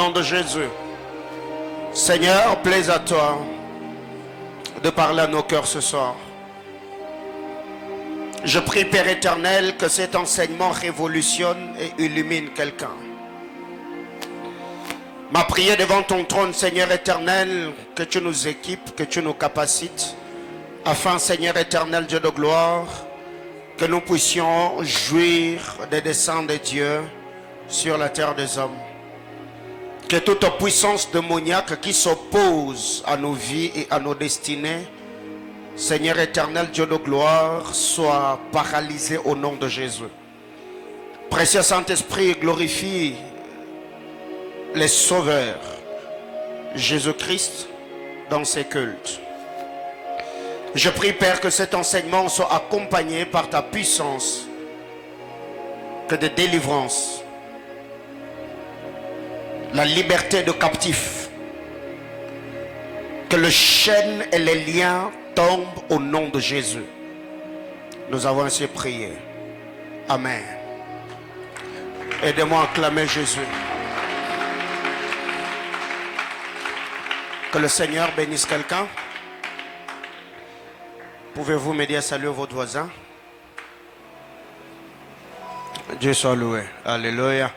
nom de Jésus. Seigneur, plaise à toi de parler à nos cœurs ce soir. Je prie, Père éternel, que cet enseignement révolutionne et illumine quelqu'un. Ma prière devant ton trône, Seigneur éternel, que tu nous équipes, que tu nous capacites, afin, Seigneur éternel, Dieu de gloire, que nous puissions jouir des desseins de Dieu sur la terre des hommes. Que toute puissance démoniaque qui s'oppose à nos vies et à nos destinées, Seigneur éternel, Dieu de gloire, soit paralysée au nom de Jésus. Précieux Saint-Esprit, glorifie les sauveurs, Jésus-Christ, dans ces cultes. Je prie, Père, que cet enseignement soit accompagné par ta puissance, que de délivrance, la liberté de captifs, que le chêne et les liens tombent au nom de Jésus. Nous avons ainsi prié. Amen. Aidez-moi à acclamer Jésus. Que le Seigneur bénisse quelqu'un. Pouvez-vous m'aider à saluer votre voisin? Dieu soit loué. Alléluia.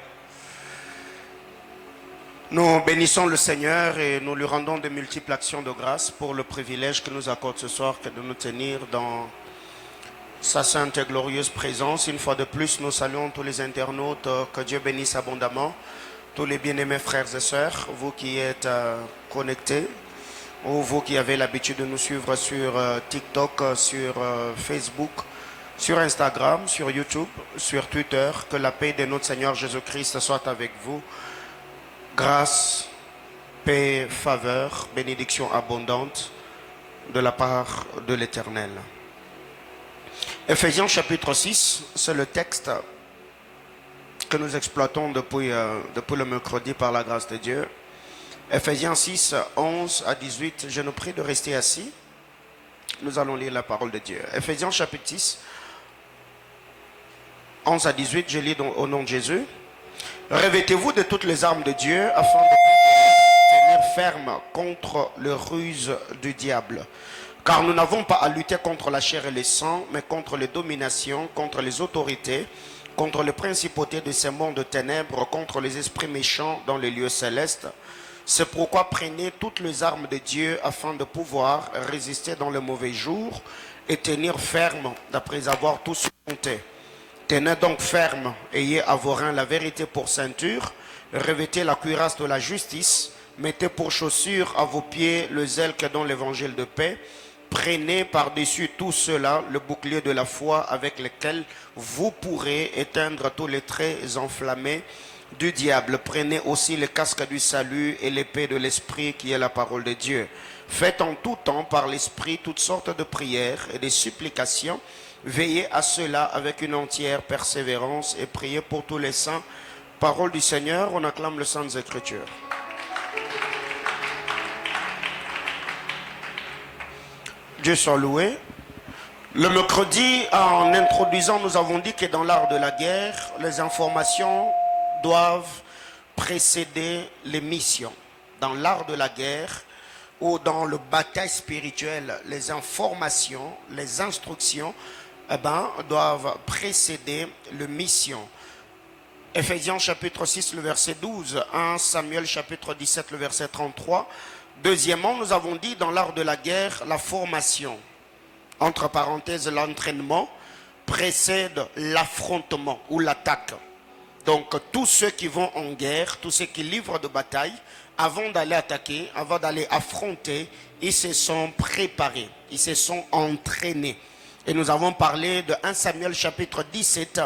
Nous bénissons le Seigneur et nous lui rendons de multiples actions de grâce pour le privilège que nous accorde ce soir que de nous tenir dans sa sainte et glorieuse présence. Une fois de plus, nous saluons tous les internautes. Que Dieu bénisse abondamment. Tous les bien-aimés frères et sœurs, vous qui êtes connectés, ou vous qui avez l'habitude de nous suivre sur TikTok, sur Facebook, sur Instagram, sur YouTube, sur Twitter, que la paix de notre Seigneur Jésus-Christ soit avec vous. Grâce, paix, faveur, bénédiction abondante de la part de l'Éternel. Ephésiens chapitre 6, c'est le texte que nous exploitons depuis le mercredi par la grâce de Dieu. Ephésiens 6, 11 à 18, je nous prie de rester assis. Nous allons lire la parole de Dieu. Ephésiens chapitre 6, 11 à 18, je lis au nom de Jésus. Revêtez-vous de toutes les armes de Dieu afin de pouvoir tenir ferme contre les ruses du diable. Car nous n'avons pas à lutter contre la chair et le sang, mais contre les dominations, contre les autorités, contre les principautés de ces mondes de ténèbres, contre les esprits méchants dans les lieux célestes. C'est pourquoi prenez toutes les armes de Dieu afin de pouvoir résister dans le mauvais jour et tenir ferme d'après avoir tout surmonté. Tenez donc ferme, ayez à vos reins la vérité pour ceinture, revêtez la cuirasse de la justice, mettez pour chaussure à vos pieds le zèle que donne l'évangile de paix, prenez par-dessus tout cela le bouclier de la foi avec lequel vous pourrez éteindre tous les traits enflammés du diable. Prenez aussi le casque du salut et l'épée de l'esprit qui est la parole de Dieu. Faites en tout temps par l'esprit toutes sortes de prières et de supplications. Veillez à cela avec une entière persévérance et priez pour tous les saints. Parole du Seigneur, on acclame les saintes Écritures. Dieu soit loué. Le mercredi, en introduisant, nous avons dit que dans l'art de la guerre, les informations doivent précéder les missions. Dans l'art de la guerre ou dans le bataille spirituel, les informations, les instructions, doivent précéder les missions. Ephésiens chapitre 6, le verset 12, 1 Samuel chapitre 17, le verset 33. Deuxièmement, nous avons dit dans l'art de la guerre, la formation. Entre parenthèses, l'entraînement précède l'affrontement ou l'attaque. Donc, tous ceux qui vont en guerre, tous ceux qui livrent de bataille, avant d'aller attaquer, avant d'aller affronter, ils se sont préparés, ils se sont entraînés. Et nous avons parlé de 1 Samuel chapitre 17,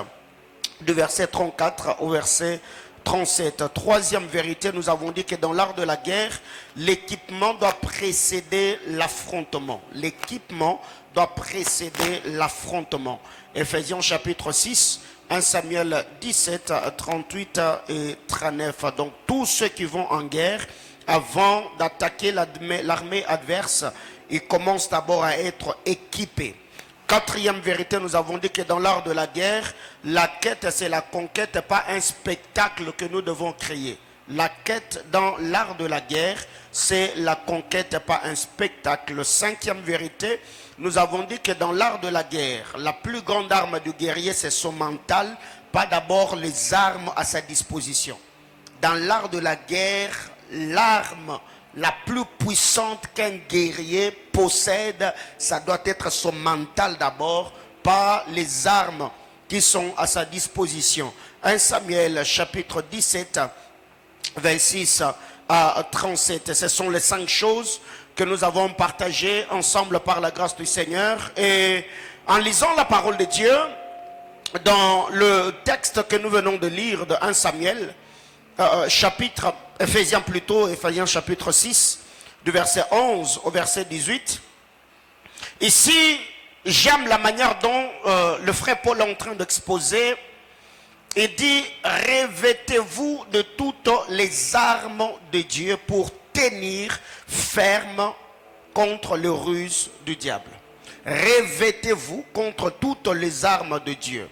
du verset 34 au verset 37. Troisième vérité, nous avons dit que dans l'art de la guerre, l'équipement doit précéder l'affrontement. L'équipement doit précéder l'affrontement. Ephésiens chapitre 6, 1 Samuel 17, 38 et 39. Donc tous ceux qui vont en guerre, avant d'attaquer l'armée adverse, ils commencent d'abord à être équipés. Quatrième vérité, nous avons dit que dans l'art de la guerre, la quête c'est la conquête, pas un spectacle que nous devons créer. La quête dans l'art de la guerre, c'est la conquête, pas un spectacle. Cinquième vérité, nous avons dit que dans l'art de la guerre, la plus grande arme du guerrier, c'est son mental, pas d'abord les armes à sa disposition. Dans l'art de la guerre, l'arme la plus puissante qu'un guerrier possède, ça doit être son mental d'abord, pas les armes qui sont à sa disposition. 1 Samuel chapitre 17, 26 à 37. Ce sont les 5 choses que nous avons partagées ensemble par la grâce du Seigneur. Et en lisant la parole de Dieu, dans le texte que nous venons de lire de 1 Samuel, Éphésiens chapitre 6, du verset 11 au verset 18. Ici, j'aime la manière dont le frère Paul est en train d'exposer. Il dit, revêtez-vous de toutes les armes de Dieu pour tenir ferme contre les ruses du diable. Revêtez-vous contre toutes les armes de Dieu.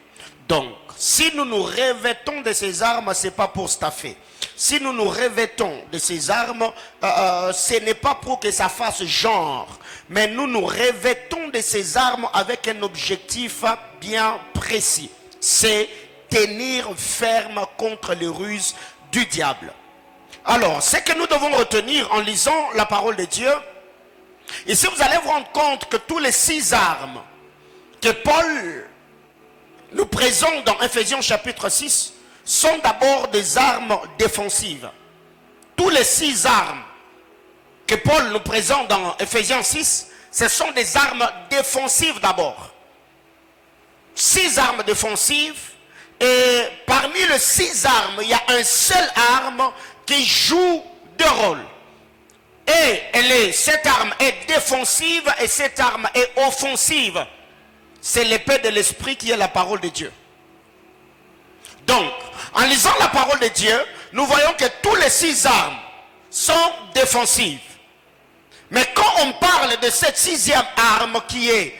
Donc, si nous nous revêtons de ces armes, ce n'est pas pour staffer. Si nous nous revêtons de ces armes, ce n'est pas pour que ça fasse genre. Mais nous nous revêtons de ces armes avec un objectif bien précis. C'est tenir ferme contre les ruses du diable. Alors, ce que nous devons retenir en lisant la parole de Dieu, ici vous allez vous rendre compte que tous les 6 armes que Paul nous présente dans Éphésiens chapitre 6 sont d'abord des armes défensives. Tous les 6 armes que Paul nous présente dans Éphésiens 6, ce sont des armes défensives d'abord. 6 armes défensives, et parmi les 6 armes, il y a un seul arme qui joue 2 rôles. Et cette arme est défensive et cette arme est offensive. C'est l'épée de l'esprit qui est la parole de Dieu. Donc, en lisant la parole de Dieu, nous voyons que tous les 6 armes sont défensives. Mais quand on parle de cette 6e arme qui est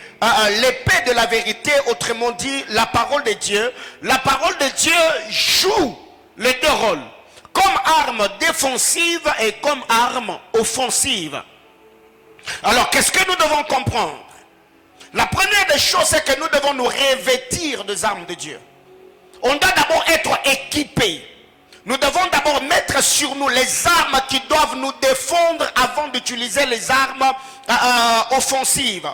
l'épée de la vérité, autrement dit la parole de Dieu joue les 2 rôles. Comme arme défensive et comme arme offensive. Alors, qu'est-ce que nous devons comprendre? La première des choses, c'est que nous devons nous revêtir des armes de Dieu. On doit d'abord être équipés. Nous devons d'abord mettre sur nous les armes qui doivent nous défendre avant d'utiliser les armes offensives.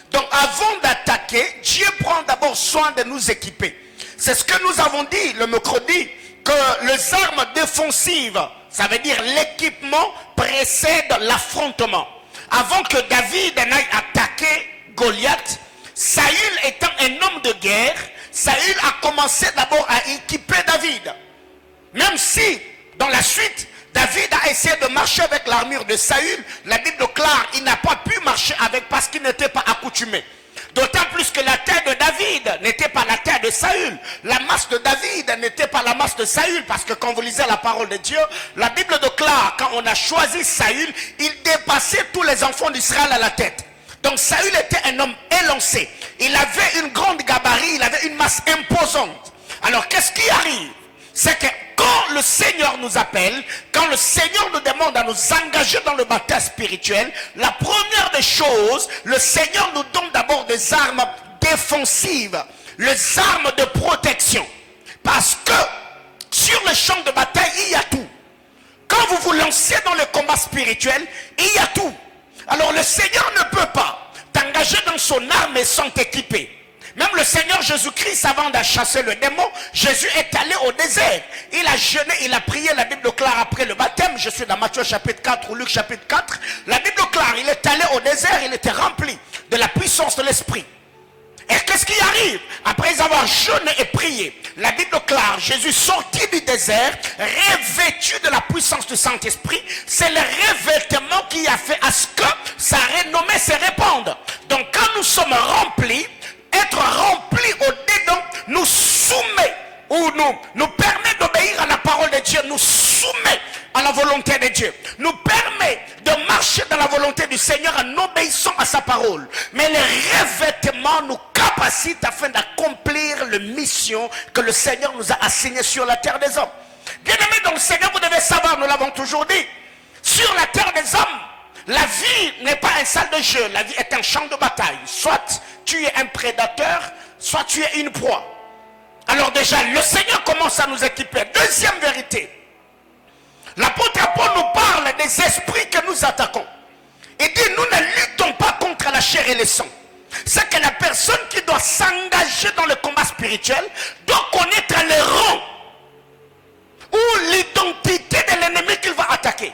Donc avant d'attaquer, Dieu prend d'abord soin de nous équiper. C'est ce que nous avons dit le mercredi, que les armes défensives, ça veut dire l'équipement précède l'affrontement. Avant que David n'aille attaquer Goliath, Saül étant un homme de guerre, Saül a commencé d'abord à équiper David. Même si, dans la suite, David a essayé de marcher avec l'armure de Saül, la Bible déclare qu'il n'a pas pu marcher avec parce qu'il n'était pas accoutumé. D'autant plus que la terre de David n'était pas la terre de Saül. La masse de David n'était pas la masse de Saül. Parce que quand vous lisez la parole de Dieu, la Bible déclare, quand on a choisi Saül, il dépassait tous les enfants d'Israël à la tête. Donc Saül était un homme élancé. Il avait une grande gabarit, il avait une masse imposante. Alors qu'est-ce qui arrive? C'est que quand le Seigneur nous appelle, quand le Seigneur nous demande à nous engager dans le bataille spirituel, la première des choses, le Seigneur nous donne d'abord des armes défensives, les armes de protection. Parce que sur le champ de bataille, il y a tout. Quand vous vous lancez dans le combat spirituel, il y a tout. Alors le Seigneur ne peut pas t'engager dans son armée sans t'équiper. Même le Seigneur Jésus-Christ, avant de chasser le démon, Jésus est allé au désert. Il a jeûné, il a prié, la Bible déclare après le baptême. Je suis dans Matthieu chapitre 4 ou Luc chapitre 4. La Bible déclare, il est allé au désert, il était rempli de la puissance de l'Esprit. Et qu'est-ce qui arrive? Après avoir jeûné et prié, la Bible déclare, Jésus sorti du désert, revêtu de la puissance du Saint-Esprit. C'est le revêtement qui a fait à ce que sa renommée se répande. Donc quand nous sommes remplis, être rempli au-dedans nous soumet ou nous permet d'obéir à la parole de Dieu, nous soumet à la volonté de Dieu, nous permet de marcher dans la volonté du Seigneur en obéissant à sa parole. Mais les revêtements nous capacitent afin d'accomplir la mission que le Seigneur nous a assignée sur la terre des hommes. Bien-aimés dans le Seigneur, vous devez savoir, nous l'avons toujours dit, sur la terre des hommes, la vie n'est pas un salle de jeu, la vie est un champ de bataille. Soit tu es un prédateur, soit tu es une proie. Alors déjà, le Seigneur commence à nous équiper. Deuxième vérité, l'apôtre Paul nous parle des esprits que nous attaquons. Il dit, nous ne luttons pas contre la chair et le sang. C'est que la personne qui doit s'engager dans le combat spirituel doit connaître le rang ou l'identité de l'ennemi qu'il va attaquer.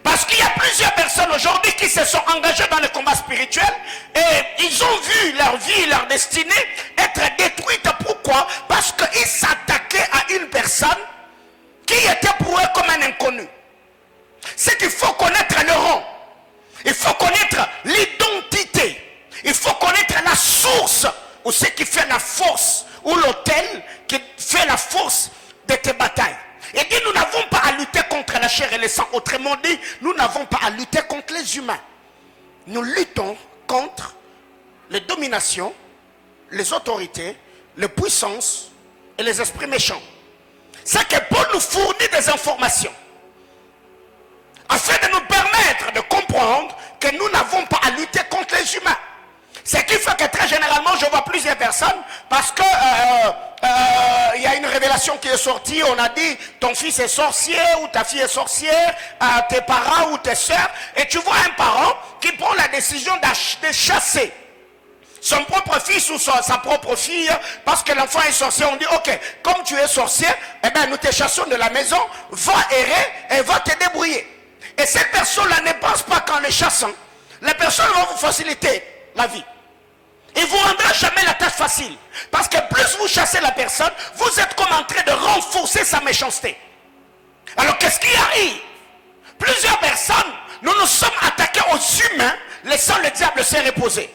Parce qu'il y a plusieurs personnes aujourd'hui qui se sont engagées dans le combat spirituel et ils ont vu leur vie, leur destinée être détruite. Pourquoi? Parce qu'ils s'attaquaient à une personne qui était pour eux comme un inconnu. C'est qu'il faut connaître le rang. Il faut connaître l'identité. Il faut connaître la source ou ce qui fait la force ou l'autel qui fait la force de tes batailles. Et dit, nous n'avons pas à lutter contre la chair et le sang. Autrement dit, nous n'avons pas à lutter contre les humains. Nous luttons contre les dominations, les autorités, les puissances et les esprits méchants. C'est que Paul nous fournit des informations afin de nous permettre de comprendre que nous n'avons pas à lutter contre les humains. Ce qui fait que très généralement, je vois plusieurs personnes parce que il y a une révélation qui est sortie. On a dit, ton fils est sorcier ou ta fille est sorcière, tes parents ou tes soeurs. Et tu vois un parent qui prend la décision de chasser son propre fils ou sa propre fille parce que l'enfant est sorcier. On dit, ok, comme tu es sorcier, eh ben, nous te chassons de la maison, va errer et va te débrouiller. Et cette personne-là ne pense pas qu'en le chassant, la personne va vous faciliter la vie. Il ne vous rendra jamais la tâche facile. Parce que plus vous chassez la personne, vous êtes comme en train de renforcer sa méchanceté. Alors qu'est-ce qui arrive? Plusieurs personnes, nous nous sommes attaqués aux humains, laissant le diable se reposer.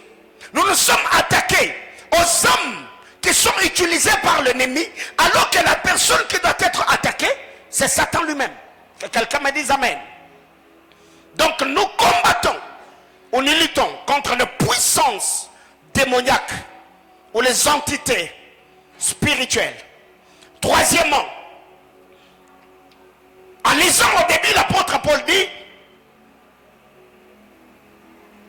Nous nous sommes attaqués aux hommes qui sont utilisés par l'ennemi, alors que la personne qui doit être attaquée, c'est Satan lui-même. Que quelqu'un me dise Amen. Donc nous combattons, ou nous luttons contre les puissances démoniaques ou les entités spirituelles. Troisièmement, en lisant au début, l'apôtre Paul dit,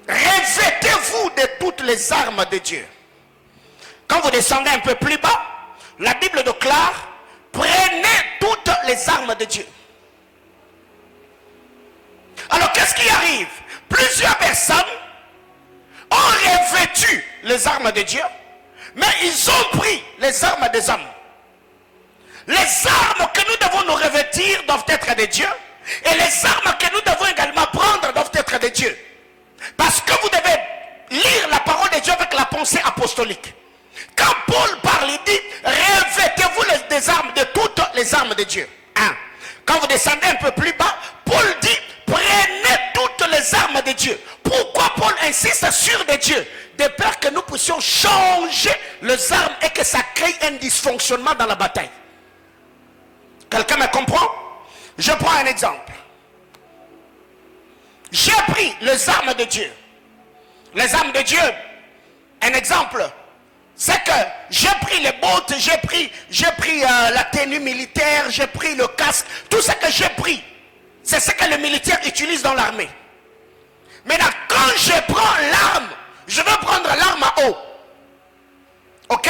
revêtez-vous de toutes les armes de Dieu. Quand vous descendez un peu plus bas, la Bible déclare, prenez toutes les armes de Dieu. Alors qu'est-ce qui arrive? Plusieurs personnes ont revêtu les armes de Dieu, mais ils ont pris les armes des hommes. Les armes que nous devons nous revêtir doivent être de Dieu, et les armes que nous devons également prendre doivent être de Dieu. Parce que vous devez lire la parole de Dieu avec la pensée apostolique. Quand Paul parle, il dit, revêtez-vous des armes, de toutes les armes de Dieu. Quand vous descendez un peu plus bas, Paul dit, prenez toutes les armes de Dieu. Pourquoi Paul insiste sur de Dieu? De peur que nous puissions changer les armes et que ça crée un dysfonctionnement dans la bataille. Quelqu'un me comprend? Je prends un exemple. J'ai pris les armes de Dieu. Les armes de Dieu, un exemple, c'est que j'ai pris les bottes, j'ai pris la tenue militaire, j'ai pris le casque, tout ce que j'ai pris. C'est ce que le militaire utilise dans l'armée. Maintenant, quand je prends l'arme, je veux prendre l'arme à eau. Ok?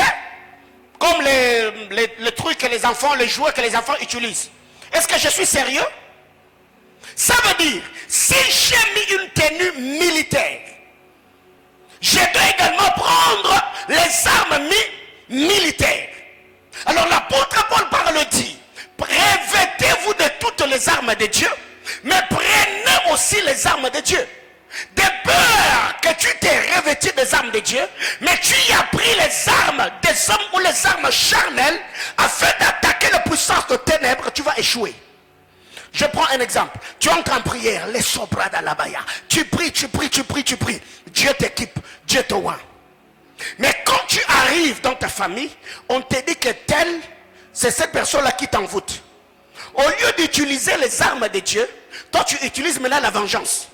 Comme les trucs que les enfants, les jouets que les enfants utilisent. Est-ce que je suis sérieux? Ça veut dire, si j'ai mis une tenue militaire, je dois également prendre les armes militaires. Alors l'apôtre Paul parle dit, revêtez-vous de toutes les armes de Dieu, mais prenez aussi les armes de Dieu. De peur que tu t'es revêtu des armes de Dieu, mais tu y as pris les armes des hommes ou les armes charnelles afin d'attaquer la puissance de ténèbres, tu vas échouer. Je prends un exemple. Tu entres en prière, les sobras d'Alabaya. Tu pries. Dieu t'équipe, Dieu te oint. Mais quand tu arrives dans ta famille, on te dit que tel, c'est cette personne-là qui t'envoûte. Au lieu d'utiliser les armes de Dieu, toi tu utilises maintenant la vengeance.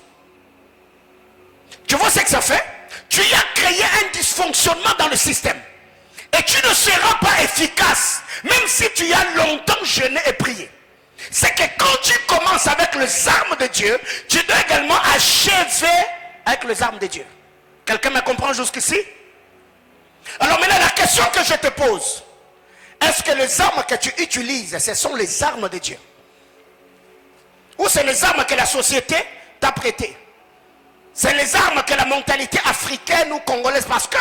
Tu vois ce que ça fait? Tu y as créé un dysfonctionnement dans le système. Et Et tu ne seras pas efficace, même si tu as longtemps jeûné et prié. C'est que quand tu commences avec les armes de Dieu, tu dois également achever avec les armes de Dieu. Quelqu'un me comprend jusqu'ici? Alors maintenant, la question que je te pose, est-ce que les armes que tu utilises, ce sont les armes de Dieu? Ou c'est les armes que la société t'a prêtées? C'est les armes que la mentalité africaine ou congolaise, parce que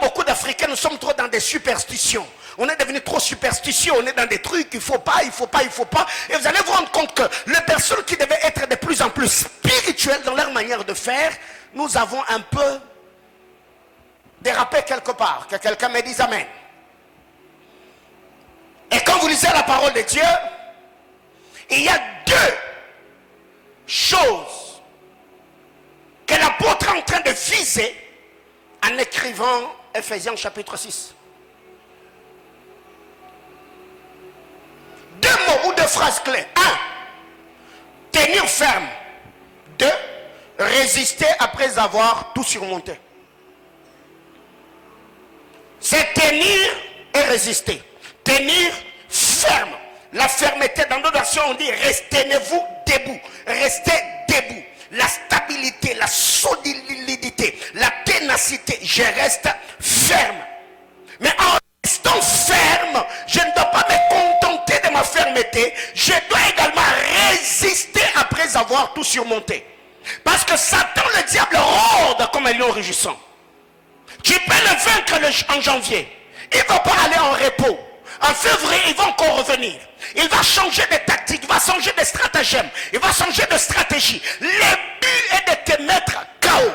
beaucoup d'Africains, nous sommes trop dans des superstitions. On est devenu trop superstitieux, on est dans des trucs, il faut pas. Et vous allez vous rendre compte que les personnes qui devaient être de plus en plus spirituelles dans leur manière de faire, nous avons un peu dérapé quelque part. Que quelqu'un me dise Amen. Et quand vous lisez la parole de Dieu, il y a deux choses que l'apôtre est en train de viser en écrivant Ephésiens chapitre 6. Deux mots ou deux phrases clés. 1. Tenir ferme. 2. Résister après avoir tout surmonté. C'est tenir et résister. Tenir ferme. La fermeté, dans d'autres versions, on dit tenez-vous debout. Restez debout. La stabilité, la solidité, la ténacité. Je reste ferme. Mais en restant ferme, je ne dois pas me contenter de ma fermeté. Je dois également résister après avoir tout surmonté. Parce que Satan, le diable, rôde comme un lion rugissant. Tu peux le vaincre en janvier. Il ne va pas aller en repos. En février, il va encore revenir. Il va changer de tactique, il va changer de stratagème, il va changer de stratégie. Le but est de te mettre KO.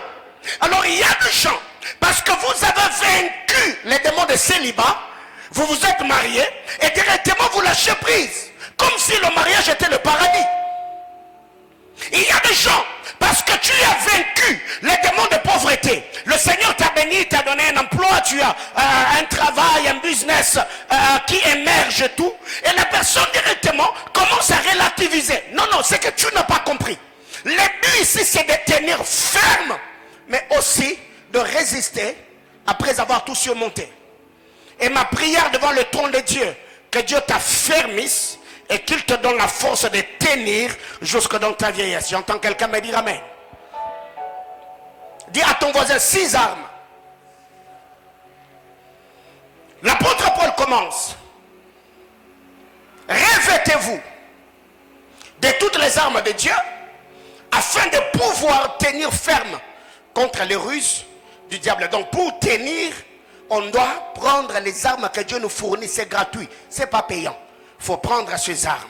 Alors il y a des gens, parce que vous avez vaincu les démons de célibat, vous vous êtes mariés et directement vous lâchez prise. Comme si le mariage était le paradis. Il y a des gens, parce que tu as vaincu les démons de pauvreté. Le Seigneur t'a béni, t'a donné un emploi, tu as un travail, un business qui émerge et tout. Et la personne directement commence à relativiser. Non, c'est que tu n'as pas compris. Le but ici, c'est de tenir ferme, mais aussi de résister après avoir tout surmonté. Et ma prière devant le trône de Dieu, que Dieu t'affermisse et qu'il te donne la force de tenir jusque dans ta vieillesse. J'entends quelqu'un me dire Amen. Dis à ton voisin 6 armes. L'apôtre Paul commence. Revêtez-vous de toutes les armes de Dieu afin de pouvoir tenir ferme contre les ruses du diable. Donc pour tenir, on doit prendre les armes que Dieu nous fournit. C'est gratuit, c'est pas payant. Il faut prendre ces armes.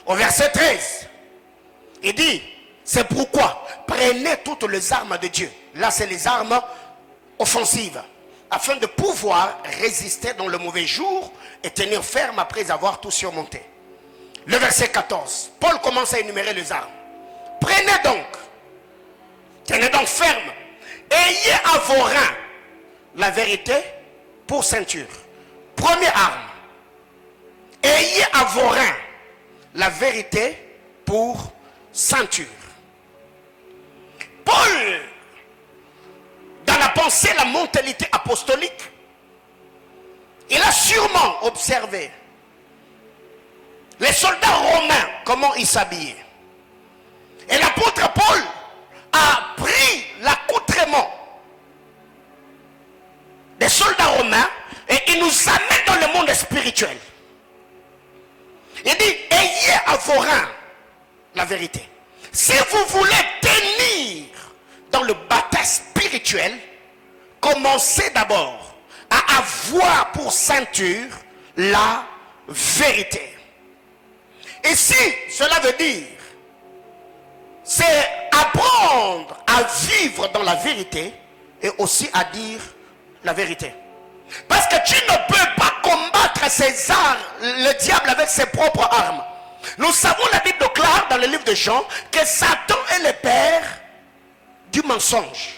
Au verset 13, il dit, c'est pourquoi prenez toutes les armes de Dieu. Là, c'est les armes offensives, afin de pouvoir résister dans le mauvais jour et tenir ferme après avoir tout surmonté. Le verset 14, Paul commence à énumérer les armes. Prenez donc, tenez donc ferme, ayez à vos reins la vérité pour ceinture. Première arme. Ayez à vos reins la vérité pour ceinture. Paul, dans la pensée, la mentalité apostolique, il a sûrement observé les soldats romains, comment ils s'habillaient. Et l'apôtre Paul a pris l'accoutrement des soldats romains et il nous amène dans le monde spirituel. Il dit, ayez à vos reins la vérité. Si vous voulez tenir dans le bataille spirituel, commencez d'abord à avoir pour ceinture la vérité. Ici, cela veut dire, c'est apprendre à vivre dans la vérité et aussi à dire la vérité. Parce que tu ne peux pas combattre ces armes, le diable avec ses propres armes. Nous savons, la Bible déclare dans le livre de Jean que Satan est le père du mensonge.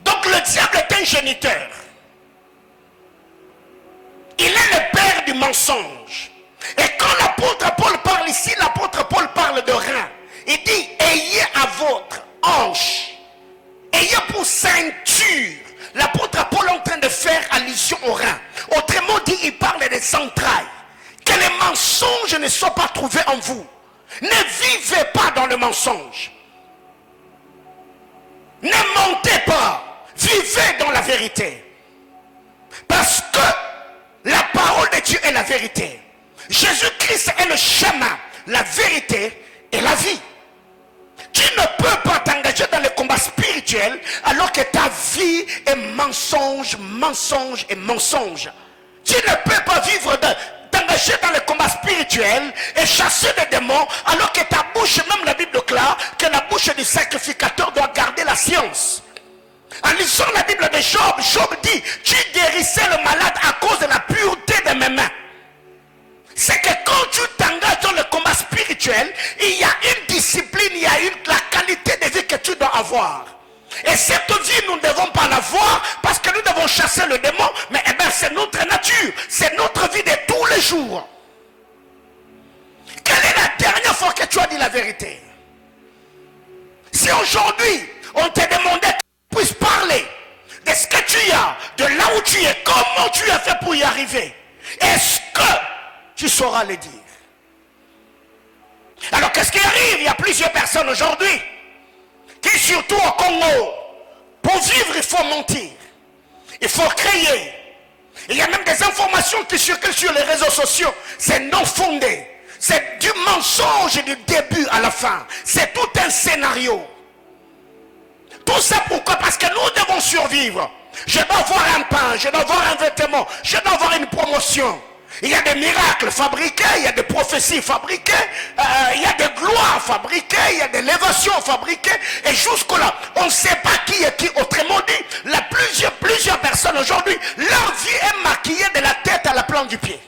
Donc le diable est un géniteur. Il est le père du mensonge. Et quand l'apôtre Paul parle ici, l'apôtre Paul parle de rein. Il dit, ayez à votre hanche, ayez pour ceinture. L'apôtre Paul est en train de aux reins. Autrement dit, il parle des entrailles. Que les mensonges ne soient pas trouvés en vous. Ne vivez pas dans le mensonge. Ne mentez pas. Vivez dans la vérité. Parce que la parole de Dieu est la vérité. Jésus-Christ est le chemin, la vérité et la vie. Tu ne peux pas t'engager dans le combat spirituel alors que ta vie est mensonge, mensonge et mensonge. Tu ne peux pas vivre t'engager dans le combat spirituel et chasser des démons alors que ta bouche, même la Bible déclare que la bouche du sacrificateur doit garder la science. En lisant la Bible de Job, Job dit, tu guérissais le malade à cause de la pureté de mes mains. C'est que quand tu t'engages dans le combat spirituel, il y a une discipline, il y a la qualité de vie que tu dois avoir. Et cette vie, nous ne devons pas l'avoir parce que nous devons chasser le démon, mais c'est notre nature, c'est notre vie de tous les jours. Quelle est la dernière fois que tu as dit la vérité? Si aujourd'hui, on te demandait que tu puisses parler de ce que tu as, de là où tu es, comment tu as fait pour y arriver, est-ce que tu sauras le dire? Alors qu'est-ce qui arrive? Il y a plusieurs personnes aujourd'hui qui, surtout au Congo, pour vivre il faut mentir, il faut créer. Il y a même des informations qui circulent sur les réseaux sociaux, c'est non fondé, c'est du mensonge du début à la fin, c'est tout un scénario. Tout ça pourquoi? Parce que nous devons survivre. Je dois avoir un pain, je dois avoir un vêtement, je dois avoir une promotion. Il y a des miracles fabriqués, il y a des prophéties fabriquées, il y a des gloires fabriquées, il y a des élévations fabriquées. Et jusque-là, on ne sait pas qui est qui. Autrement dit, plusieurs personnes aujourd'hui, leur vie est maquillée de la tête à la plante du pied.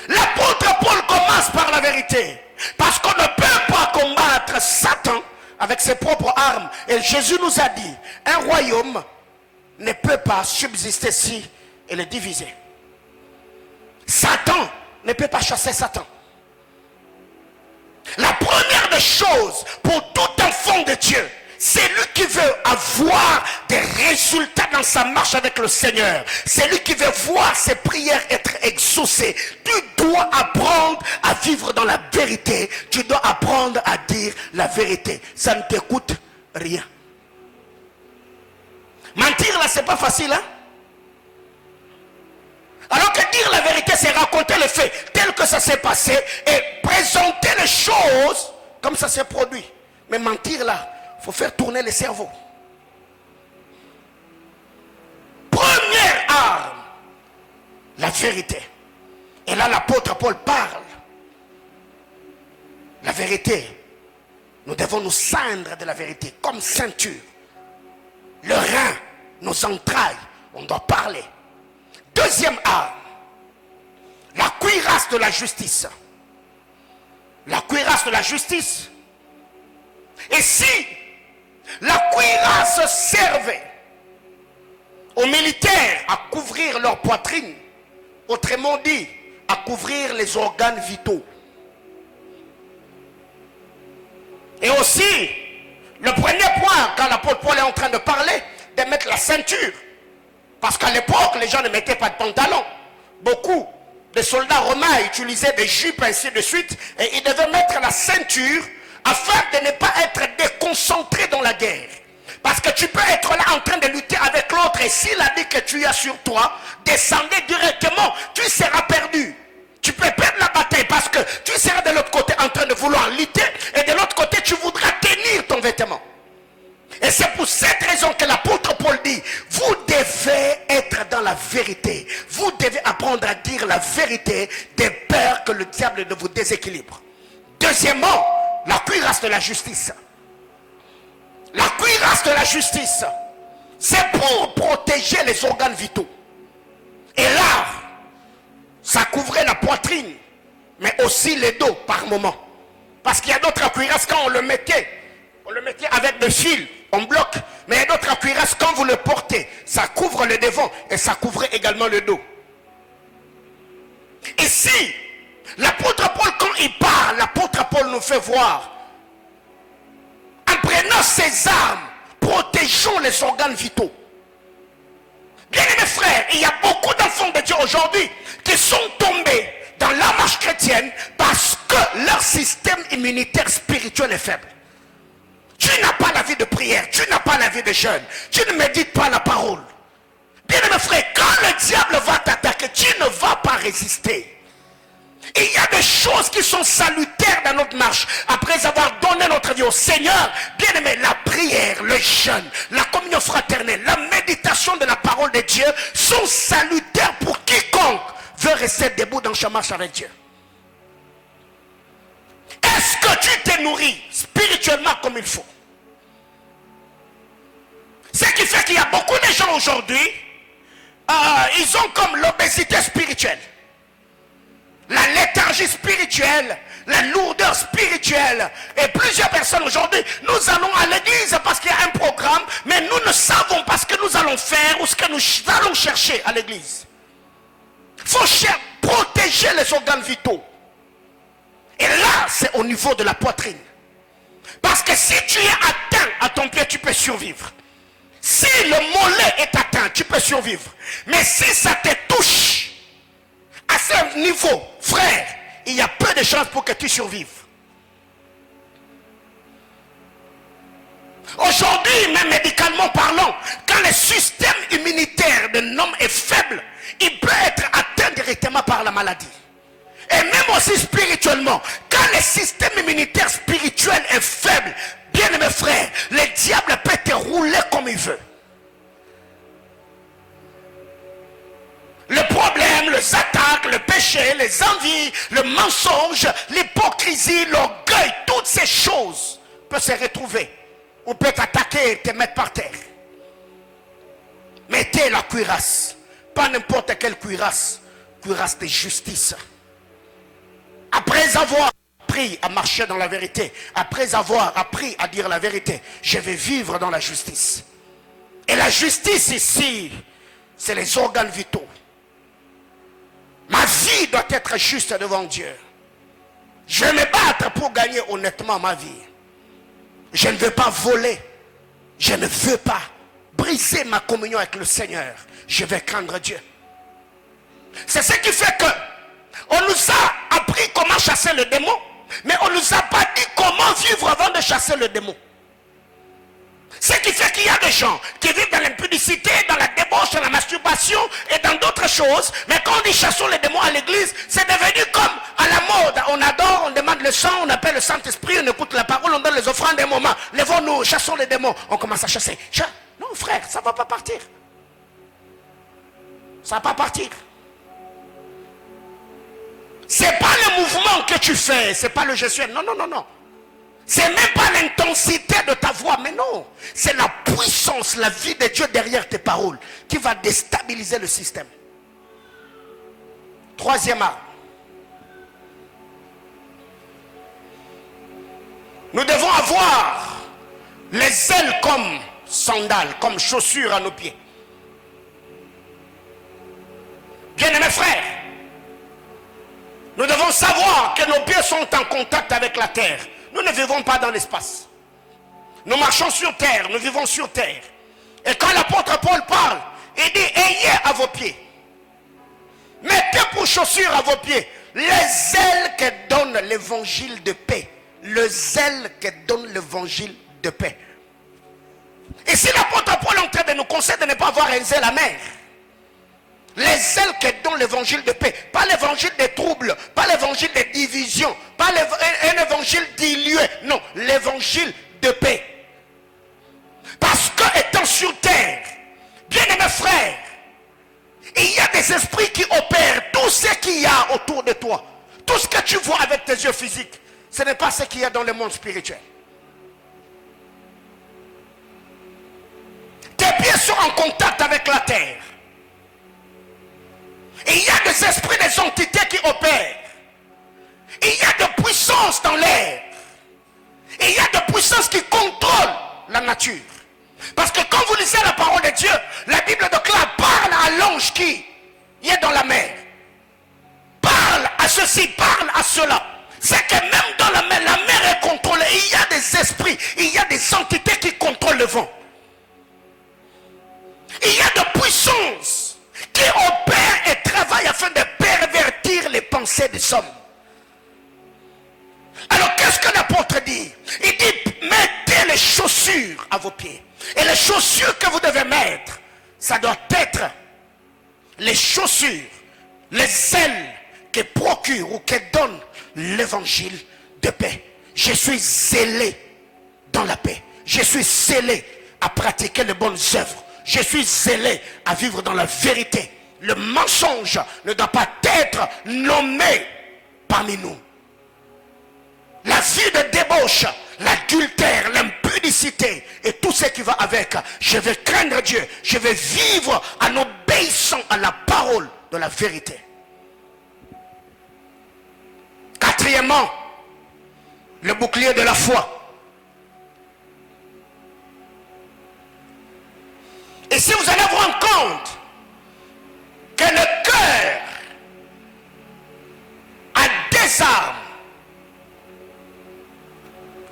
L'apôtre Paul commence par la vérité. Parce qu'on ne peut pas combattre Satan avec ses propres armes. Et Jésus nous a dit, un royaume ne peut pas subsister si il est divisé. Satan ne peut pas chasser Satan. La première des choses pour tout enfant de Dieu, c'est lui qui veut avoir des résultats dans sa marche avec le Seigneur. C'est lui qui veut voir ses prières être exaucées. Tu dois apprendre à vivre dans la vérité. Tu dois apprendre à dire la vérité. Ça ne te coûte rien. Mentir là, c'est pas facile, hein? Alors que dire la vérité, c'est raconter les faits tel que ça s'est passé et présenter les choses comme ça s'est produit. Mais mentir là, il faut faire tourner le cerveau. Première arme, la vérité. Et là, l'apôtre Paul parle. La vérité, nous devons nous ceindre de la vérité comme ceinture. Le rein, nos entrailles, on doit parler. Deuxième arme, la cuirasse de la justice. La cuirasse de la justice. Et si la cuirasse servait aux militaires à couvrir leur poitrine, autrement dit, à couvrir les organes vitaux. Et aussi, le premier point, quand l'apôtre Paul est en train de parler, de mettre la ceinture. Parce qu'à l'époque, les gens ne mettaient pas de pantalon. Beaucoup de soldats romains utilisaient des jupes, ainsi de suite. Et ils devaient mettre la ceinture afin de ne pas être déconcentré dans la guerre. Parce que tu peux être là en train de lutter avec l'autre. Et s'il a dit que tu as sur toi, descendez directement. Tu seras perdu. Tu peux perdre la bataille parce que tu seras de l'autre côté en train de vouloir lutter. Et de l'autre côté, tu voudras tenir ton vêtement. Et c'est pour cette raison que l'apôtre Paul dit, vous devez être dans la vérité. Vous devez apprendre à dire la vérité de peur que le diable ne vous déséquilibre. Deuxièmement, la cuirasse de la justice. La cuirasse de la justice, c'est pour protéger les organes vitaux. Et là, ça couvrait la poitrine, mais aussi les dos par moment. Parce qu'il y a d'autres cuirasses, quand on le mettait avec des fils, on bloque. Mais il y a d'autres cuirasses, quand vous le portez, ça couvre le devant et ça couvrait également le dos. Ici, l'apôtre Paul, quand il parle, l'apôtre Paul nous fait voir, en prenant ses armes, protégeons les organes vitaux. Bien aimés frères, aujourd'hui qui sont tombés dans la marche chrétienne parce que leur système immunitaire spirituel est faible. Tu n'as pas la vie de prière, tu n'as pas la vie de jeûne, tu ne médites pas la parole. Bien aimé frère, quand le diable va t'attaquer, tu ne vas pas résister. Et il y a des choses qui sont salutaires dans notre marche. Après avoir donné notre vie au Seigneur, bien aimé, la prière, le jeûne, la communion fraternelle, la méditation de la parole de Dieu sont salutaires pour quiconque veut rester debout dans sa marche avec Dieu. Est-ce que tu t'es nourri spirituellement comme il faut? Ce qui fait qu'il y a beaucoup de gens aujourd'hui, ils ont comme l'obésité spirituelle, la léthargie spirituelle, la lourdeur spirituelle. Et plusieurs personnes aujourd'hui, nous allons à l'église parce qu'il y a un programme, mais nous ne savons pas ce que nous allons faire ou ce que nous allons chercher à l'église. Il faut protéger les organes vitaux. Et là, c'est au niveau de la poitrine. Parce que si tu es atteint à ton pied, tu peux survivre. Si le mollet est atteint, tu peux survivre. Mais si ça te touche à ce niveau, frère, il y a peu de chances pour que tu survives. Aujourd'hui, même médicalement parlant, quand le système immunitaire d'un homme est faible, il peut être atteint directement par la maladie. Et même aussi spirituellement, quand le système immunitaire spirituel est faible, bien aimé frère, le diable peut te rouler comme il veut. Le problème, les attaques, le péché, les envies, le mensonge, l'hypocrisie, l'orgueil, toutes ces choses peuvent se retrouver. On peut t'attaquer et te mettre par terre. Mettez la cuirasse, pas n'importe quelle cuirasse, cuirasse de justice. Après avoir appris à marcher dans la vérité, après avoir appris à dire la vérité, je vais vivre dans la justice. Et la justice ici, c'est les organes vitaux. Ma vie doit être juste devant Dieu. Je vais me battre pour gagner honnêtement ma vie. Je ne veux pas voler. Je ne veux pas briser ma communion avec le Seigneur. Je vais craindre Dieu. C'est ce qui fait que on nous a appris comment chasser le démon, mais on ne nous a pas dit comment vivre avant de chasser le démon. Ce qui fait qu'il y a des gens qui vivent dans l'impudicité, dans la débauche, dans la masturbation et dans d'autres choses. Mais quand on dit chassons les démons à l'église, c'est devenu comme à la mode. On adore, on demande le sang, on appelle le Saint-Esprit, on écoute la parole, on donne les offrandes des moments. Lèvons-nous, chassons les démons. On commence à chasser. Non frère, ça ne va pas partir. Ça ne va pas partir. C'est pas le mouvement que tu fais, c'est pas le gestuel. Non, non, non, non. C'est même pas l'intensité de ta voix, mais non. C'est la puissance, la vie de Dieu derrière tes paroles qui va déstabiliser le système. Troisième arme. Nous devons avoir les ailes comme sandales, comme chaussures à nos pieds. Bien-aimés frères, nous devons savoir que nos pieds sont en contact avec la terre. Nous ne vivons pas dans l'espace. Nous marchons sur terre, nous vivons sur terre. Et quand l'apôtre Paul parle, il dit, ayez à vos pieds. Mettez pour chaussures à vos pieds les ailes que donne l'évangile de paix. Le zèle que donne l'évangile de paix. Et si l'apôtre Paul est en train de nous conseiller de ne pas avoir un zèle amer, les ailes que donne l'évangile de paix, pas l'évangile des troubles, pas l'évangile des divisions, pas un évangile dilué, non, l'évangile de paix. Parce que étant sur terre, bien aimés frères, il y a des esprits qui opèrent tout ce qu'il y a autour de toi. Tout ce que tu vois avec tes yeux physiques, ce n'est pas ce qu'il y a dans le monde spirituel. Tes pieds sont en contact avec la terre. Et il y a des esprits, des entités qui opèrent. Et il y a de puissance dans l'air. Et il y a de puissance qui contrôle la nature. Parce que quand vous lisez la parole de Dieu, la Bible déclare, parle à l'ange qui est dans la mer. Parle à ceci, parle à cela. C'est que même dans la mer est contrôlée. Il y a des esprits, il y a des entités qui contrôlent le vent. Il y a de puissance qui opère et travaille assez de sommes. Alors qu'est-ce que l'apôtre dit? Il dit, mettez les chaussures à vos pieds. Et les chaussures que vous devez mettre, ça doit être les chaussures, les ailes qui procurent ou qui donnent l'évangile de paix. Je suis zélé dans la paix. Je suis zélé à pratiquer les bonnes œuvres. Je suis zélé à vivre dans la vérité. Le mensonge ne doit pas être nommé parmi nous. La vie de débauche, l'adultère, l'impudicité et tout ce qui va avec. Je vais craindre Dieu. Je vais vivre en obéissant à la parole de la vérité. Quatrièmement, le bouclier de la foi. Et si vous allez vous rendre compte que le cœur a des armes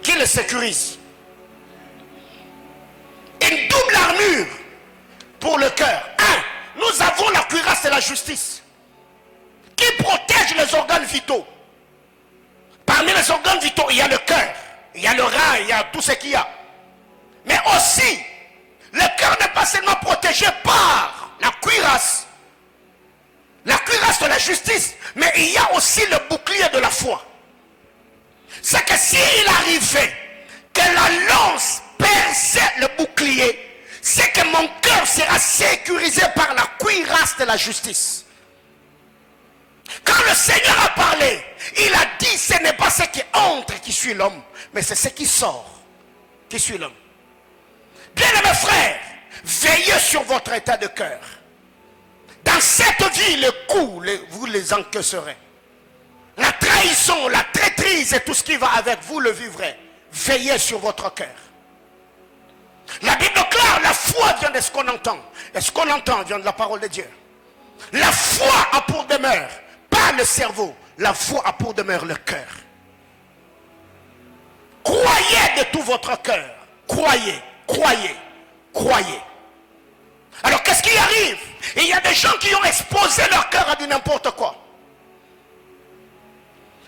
qui le sécurisent. Une double armure pour le cœur. Nous avons la cuirasse de la justice qui protège les organes vitaux. Parmi les organes vitaux, il y a le cœur, il y a le rein, il y a tout ce qu'il y a. Mais aussi, le cœur n'est pas seulement protégé par la cuirasse de la justice, mais il y a aussi le bouclier de la foi. C'est que s'il arrivait que la lance perçait le bouclier, c'est que mon cœur sera sécurisé par la cuirasse de la justice. Quand le Seigneur a parlé, il a dit ce n'est pas ce qui entre qui suit l'homme, mais c'est ce qui sort qui suit l'homme. Bien-aimés frères, veillez sur votre état de cœur. Dans cette vie, les coups, vous les encaisserez. La trahison, la traîtrise et tout ce qui va avec, vous le vivrez. Veillez sur votre cœur. La Bible déclare, la foi vient de ce qu'on entend. Et ce qu'on entend vient de la parole de Dieu. La foi a pour demeure, pas le cerveau, la foi a pour demeure le cœur. Croyez de tout votre cœur. Croyez, croyez, croyez. Alors qu'est-ce qui arrive? Il y a des gens qui ont exposé leur cœur à du n'importe quoi.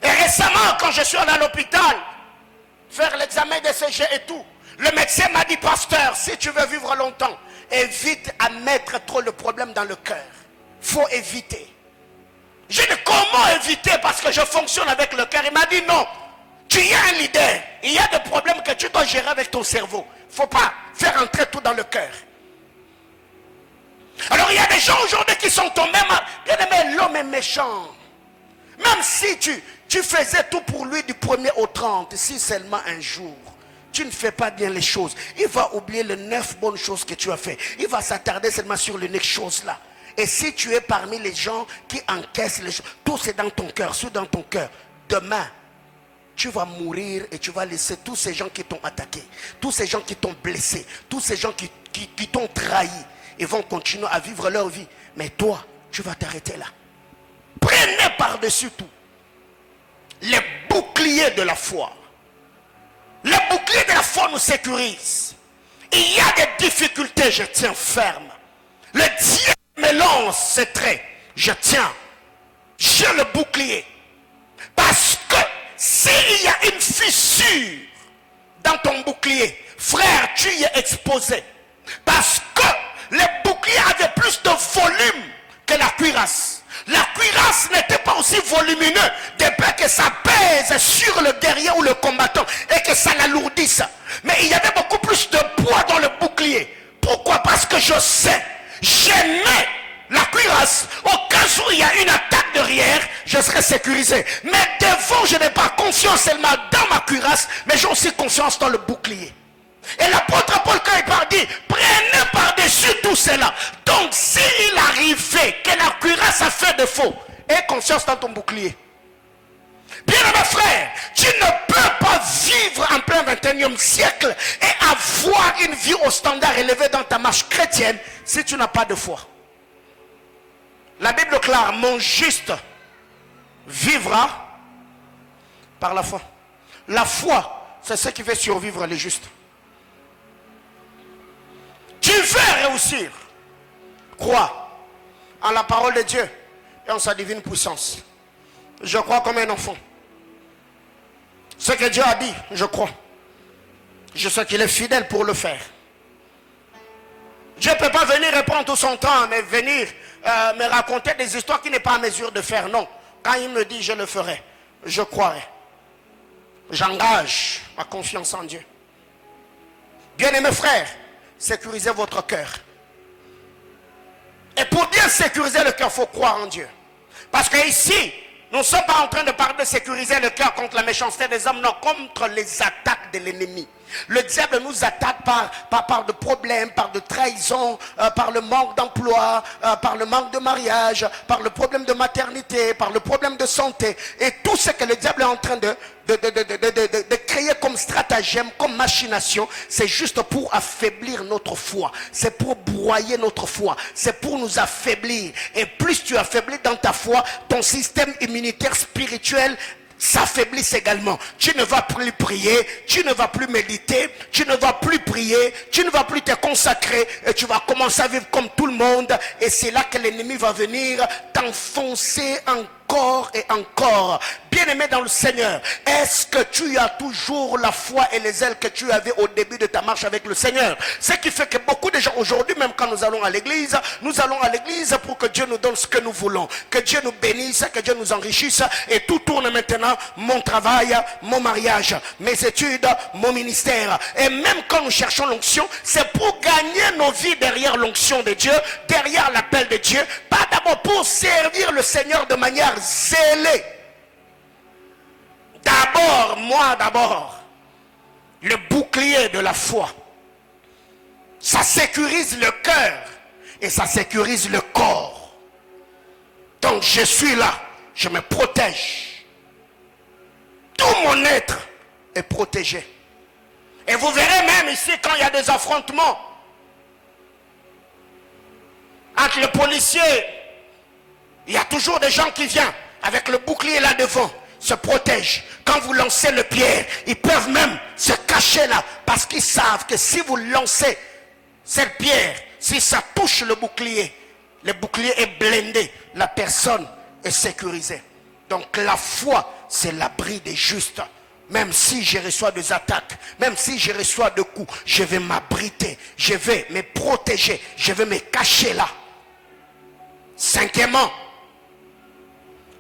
Et récemment, quand je suis allé à l'hôpital, faire l'examen des CG et tout, le médecin m'a dit, pasteur, si tu veux vivre longtemps, évite à mettre trop le problème dans le cœur. Il faut éviter. Je dis, comment éviter? Parce que je fonctionne avec le cœur. Il m'a dit, non, tu es un leader. Il y a des problèmes que tu dois gérer avec ton cerveau. Il ne faut pas faire entrer tout dans le cœur. Alors il y a des gens aujourd'hui qui sont tombés mal. Bien aimé, l'homme est méchant. Même si tu faisais tout pour lui du 1er au 30, si seulement un jour, tu ne fais pas bien les choses, il va oublier les 9 bonnes choses que tu as fait. Il va s'attarder seulement sur l'unique chose là. Et si tu es parmi les gens qui encaissent les choses, tout c'est dans ton cœur, c'est dans ton cœur. Demain, tu vas mourir et tu vas laisser tous ces gens qui t'ont attaqué, tous ces gens qui t'ont blessé, tous ces gens qui t'ont trahi. Ils vont continuer à vivre leur vie. Mais toi, tu vas t'arrêter là. Prenez par-dessus tout les boucliers de la foi. Le bouclier de la foi nous sécurise. Il y a des difficultés, je tiens ferme. Le diable me lance ses traits. Je tiens. J'ai le bouclier. Parce que s'il y a une fissure dans ton bouclier, frère, tu y es exposé. Parce que les boucliers avaient plus de volume que la cuirasse. La cuirasse n'était pas aussi volumineux de peur que ça pèse sur le guerrier ou le combattant et que ça l'alourdisse. Mais il y avait beaucoup plus de poids dans le bouclier. Pourquoi? Parce que je sais, j'aimais la cuirasse. Au cas où il y a une attaque derrière, je serai sécurisé. Mais devant, je n'ai pas confiance seulement dans ma cuirasse, mais j'ai aussi confiance dans le bouclier. Et l'apôtre Paul, quand il parle, dit, prenez par-dessus tout cela. Donc, s'il arrivait que la cuirasse a fait défaut, aie conscience dans ton bouclier. Bien mes frères, tu ne peux pas vivre en plein 21e siècle et avoir une vie au standard élevé dans ta marche chrétienne si tu n'as pas de foi. La Bible déclare, mon juste vivra par la foi. La foi, c'est ce qui fait survivre les justes. Tu veux réussir. Crois en la parole de Dieu et en sa divine puissance. Je crois comme un enfant. Ce que Dieu a dit, je crois. Je sais qu'il est fidèle pour le faire. Dieu ne peut pas venir et prendre tout son temps, mais venir me raconter des histoires qu'il n'est pas en mesure de faire. Non. Quand il me dit, je le ferai, je croirai. J'engage ma confiance en Dieu. Bien-aimés frères, sécurisez votre cœur. Et pour bien sécuriser le cœur, il faut croire en Dieu. Parce que ici, nous ne sommes pas en train de parler de sécuriser le cœur contre la méchanceté des hommes, non, contre les attaques de l'ennemi. Le diable nous attaque par de problèmes, par de trahison, par le manque d'emploi, par le manque de mariage, par le problème de maternité, par le problème de santé. Et tout ce que le diable est en train de créer comme stratagème, comme machination, c'est juste pour affaiblir notre foi. C'est pour broyer notre foi. C'est pour nous affaiblir. Et plus tu affaiblis dans ta foi, ton système immunitaire spirituel s'affaiblissent également. Tu ne vas plus prier, tu ne vas plus méditer, tu ne vas plus prier, tu ne vas plus te consacrer et tu vas commencer à vivre comme tout le monde. Et c'est là que l'ennemi va venir t'enfoncer encore et encore. Bien-aimé dans le Seigneur, est-ce que tu as toujours la foi et les ailes que tu avais au début de ta marche avec le Seigneur? Ce qui fait que beaucoup de gens aujourd'hui, même quand nous allons à l'église pour que Dieu nous donne ce que nous voulons, que Dieu nous bénisse, que Dieu nous enrichisse, et tout tourne maintenant: mon travail, mon mariage, mes études, mon ministère. Et même quand nous cherchons l'onction, c'est pour gagner nos vies derrière l'onction de Dieu, derrière l'appel de Dieu, pas d'abord pour servir le Seigneur de manière zélée. D'abord, le bouclier de la foi. Ça sécurise le cœur et ça sécurise le corps. Donc je suis là, je me protège. Tout mon être est protégé. Et vous verrez même ici, quand il y a des affrontements entre les policiers, il y a toujours des gens qui viennent avec le bouclier là devant, se protègent. Quand vous lancez le pierre, ils peuvent même se cacher là, parce qu'ils savent que si vous lancez cette pierre, si ça touche le bouclier est blindé, la personne est sécurisée. Donc la foi, c'est l'abri des justes. Même si je reçois des attaques, même si je reçois des coups, je vais m'abriter, je vais me protéger, je vais me cacher là. Cinquièmement,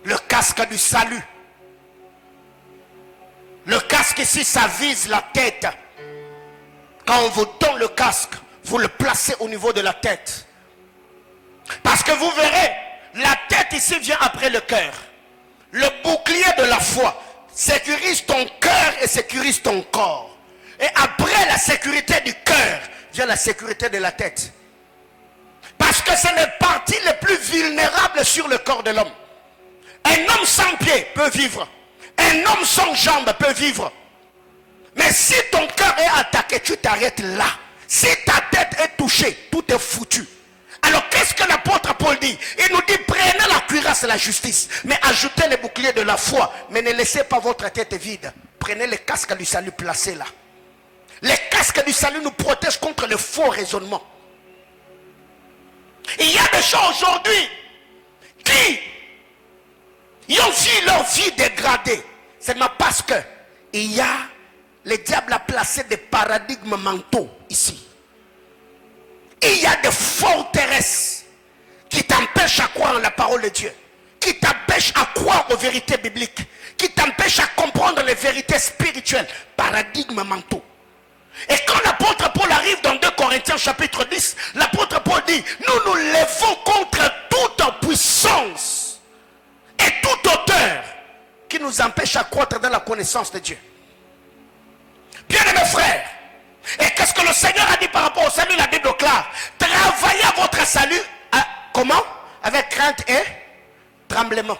le casque du salut. Le casque ici, ça vise la tête. Quand on vous donne le casque, vous le placez au niveau de la tête. Parce que vous verrez, la tête ici vient après le cœur. Le bouclier de la foi sécurise ton cœur et sécurise ton corps. Et après la sécurité du cœur, vient la sécurité de la tête. Parce que c'est les parties les plus vulnérables sur le corps de l'homme. Un homme sans pied peut vivre. Un homme sans jambes peut vivre. Mais si ton cœur est attaqué, tu t'arrêtes là. Si ta tête est touchée, tout est foutu. Alors qu'est-ce que l'apôtre Paul dit? Il nous dit: prenez la cuirasse de la justice, mais ajoutez les boucliers de la foi. Mais ne laissez pas votre tête vide. Prenez les casques du salut placés là. Les casques du salut nous protègent contre le faux raisonnement. Il y a des gens aujourd'hui qui ont vu leur vie dégradée. C'est parce que le diable a placé des paradigmes mentaux ici. Il y a des forteresses qui t'empêchent à croire en la parole de Dieu, qui t'empêchent à croire aux vérités bibliques, qui t'empêchent à comprendre les vérités spirituelles. Paradigmes mentaux. Et quand l'apôtre Paul arrive dans 2 Corinthiens chapitre 10, l'apôtre Paul dit: nous nous levons contre toute puissance et toute hauteur qui nous empêche à croître dans la connaissance de Dieu. Bien-aimés frères, et qu'est-ce que le Seigneur a dit par rapport au salut? Il a dit de clair: travaillez à votre salut. Comment? Avec crainte et tremblement.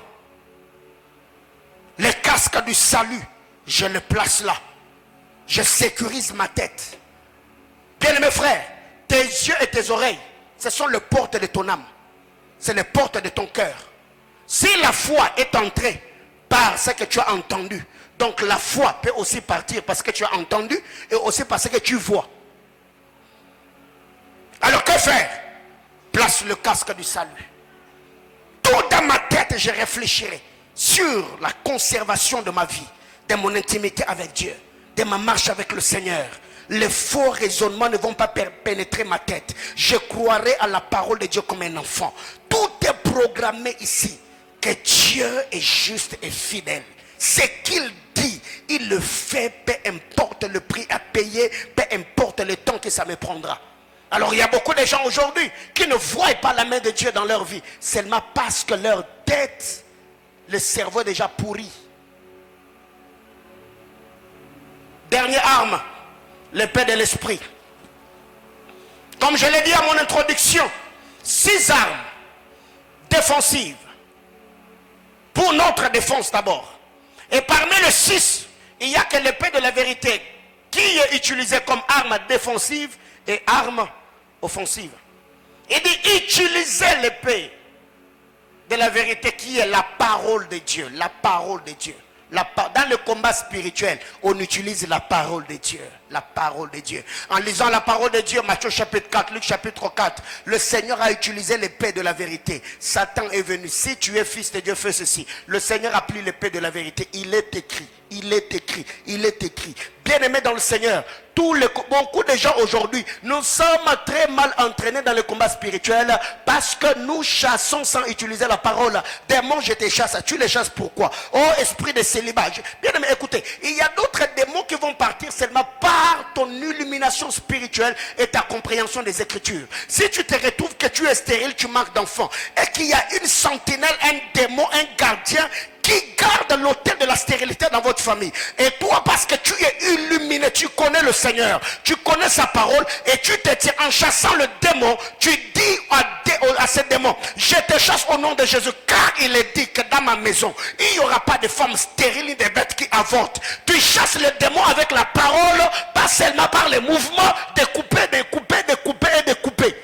Les casques du salut, je les place là. Je sécurise ma tête. Bien-aimés frères, tes yeux et tes oreilles, ce sont les portes de ton âme. C'est les portes de ton cœur. Si la foi est entrée par ce que tu as entendu, donc la foi peut aussi partir parce que tu as entendu et aussi parce que tu vois. Alors que faire? Place le casque du salut. Tout dans ma tête, je réfléchirai. sur la conservation de ma vie, de mon intimité avec Dieu, de ma marche avec le Seigneur, les faux raisonnements ne vont pas pénétrer ma tête. Je croirai à la parole de Dieu comme un enfant. Tout est programmé ici. Que Dieu est juste et fidèle. Ce qu'il dit, il le fait, peu importe le prix à payer, peu importe le temps que ça me prendra. Alors il y a beaucoup de gens aujourd'hui qui ne voient pas la main de Dieu dans leur vie, seulement parce que leur tête, le cerveau est déjà pourri. Dernière arme, l'épée de l'esprit. Comme je l'ai dit à mon introduction, 6 armes défensives pour notre défense d'abord. Et parmi les 6, il n'y a que l'épée de la vérité qui est utilisée comme arme défensive et arme offensive. Il dit utilisez l'épée de la vérité qui est la parole de Dieu. La parole de Dieu. Dans le combat spirituel, on utilise la parole de Dieu. La parole de Dieu. En lisant la parole de Dieu, Matthieu chapitre 4, Luc chapitre 4, le Seigneur a utilisé l'épée de la vérité. Satan est venu. Si tu es fils de Dieu, fais ceci. Le Seigneur a pris l'épée de la vérité. Il est écrit. Il est écrit. Il est écrit. Bien-aimés dans le Seigneur, beaucoup de gens aujourd'hui, nous sommes très mal entraînés dans le combat spirituel parce que nous chassons sans utiliser la parole. Démon, je te chasse. Tu les chasses pourquoi? Oh, esprit de célibat. Bien-aimés, écoutez, il y a d'autres démons qui vont partir seulement par ton illumination spirituelle et ta compréhension des Écritures. Si tu te retrouves que tu es stérile, tu manques d'enfants, et qu'il y a une sentinelle, un démon, un gardien qui garde l'autel de la stérilité dans votre famille. Et toi, parce que tu es illuminé, tu connais le Seigneur, tu connais sa parole, et tu te tiens en chassant le démon, tu dis à ce démon, je te chasse au nom de Jésus, car il est dit que dans ma maison, il n'y aura pas de femmes stériles ni de bêtes qui avortent. Tu chasses le démon avec la parole, pas seulement par les mouvements de couper, de couper, de couper et de couper.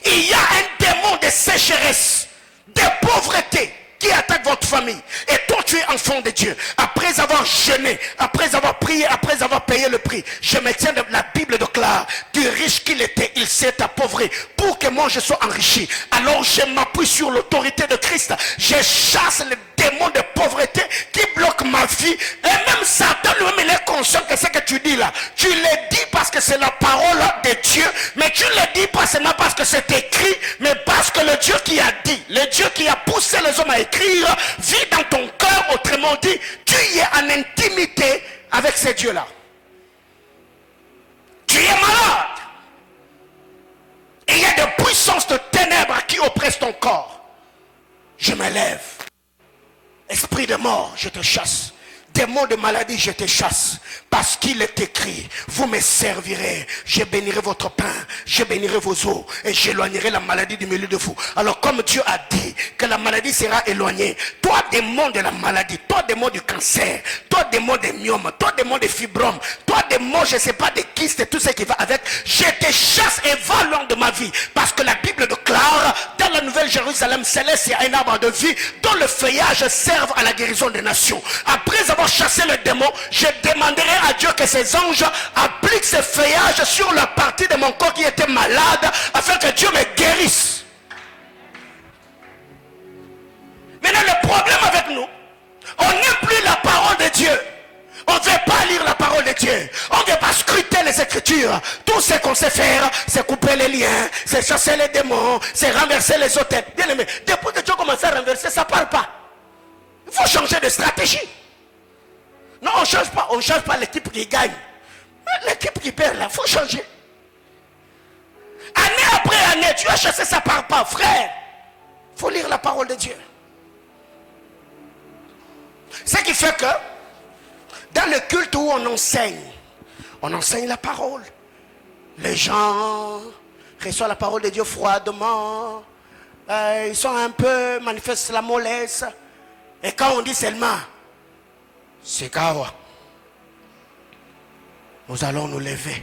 Il y a un démon de sécheresse, de pauvreté, qui attaque votre famille. Et toi, tu es enfant de Dieu. Après avoir jeûné, après avoir prié, après avoir payé le prix, je me tiens de la Bible déclare, du riche qu'il était, il s'est appauvri pour que moi je sois enrichi. Alors je m'appuie sur l'autorité de Christ. Je chasse les démons de pauvreté qui bloquent ma vie. Et même Satan lui-même, il est conscient que ce que tu dis là, tu le dis parce que c'est la parole de Dieu, mais tu le dis pas seulement parce que c'est écrit, mais parce que le Dieu qui a dit, le Dieu qui a poussé les hommes à écrire, vit dans ton cœur. Autrement dit, tu y es en intimité avec ces dieux-là. Tu es malade. Et il y a des puissances de ténèbres qui oppressent ton corps. Je me lève. Esprit de mort, je te chasse. Démon de maladie, je te chasse. Parce qu'il est écrit, vous me servirez. Je bénirai votre pain, je bénirai vos eaux. Et j'éloignerai la maladie du milieu de vous. Alors comme Dieu a dit que la maladie sera éloignée, toi démon de la maladie, toi démon du cancer, toi démon des myomes, toi démon des fibromes, toi démon, je ne sais pas, des kystes et tout ce qui va avec, je te chasse et va loin de ma vie. Parce que la Bible déclare, dans la Nouvelle Jérusalem céleste, il y a un arbre de vie dont le feuillage serve à la guérison des nations. Après avoir chassé le démon, je demanderai à Dieu que ses anges appliquent ce feuillage sur la partie de mon corps qui était malade, afin que Dieu me guérisse. Maintenant, le problème avec nous, on n'est plus la parole de Dieu. On ne veut pas lire la parole de Dieu. On ne veut pas scruter les Écritures. Tout ce qu'on sait faire, c'est couper les liens, c'est chasser les démons, c'est renverser les autels. Bien aimé, depuis que Dieu commence à renverser, ça ne parle pas. Il faut changer de stratégie. Non, on ne change pas l'équipe qui gagne. L'équipe qui perd, là, il faut changer. Année après année, tu as chassé, ça ne parle pas. Frère, il faut lire la parole de Dieu. Ce qui fait que, dans le culte où on enseigne la parole. Les gens reçoivent la parole de Dieu froidement. Ils sont un peu, manifestent la mollesse. Et quand on dit seulement, c'est Kawa, nous allons nous lever.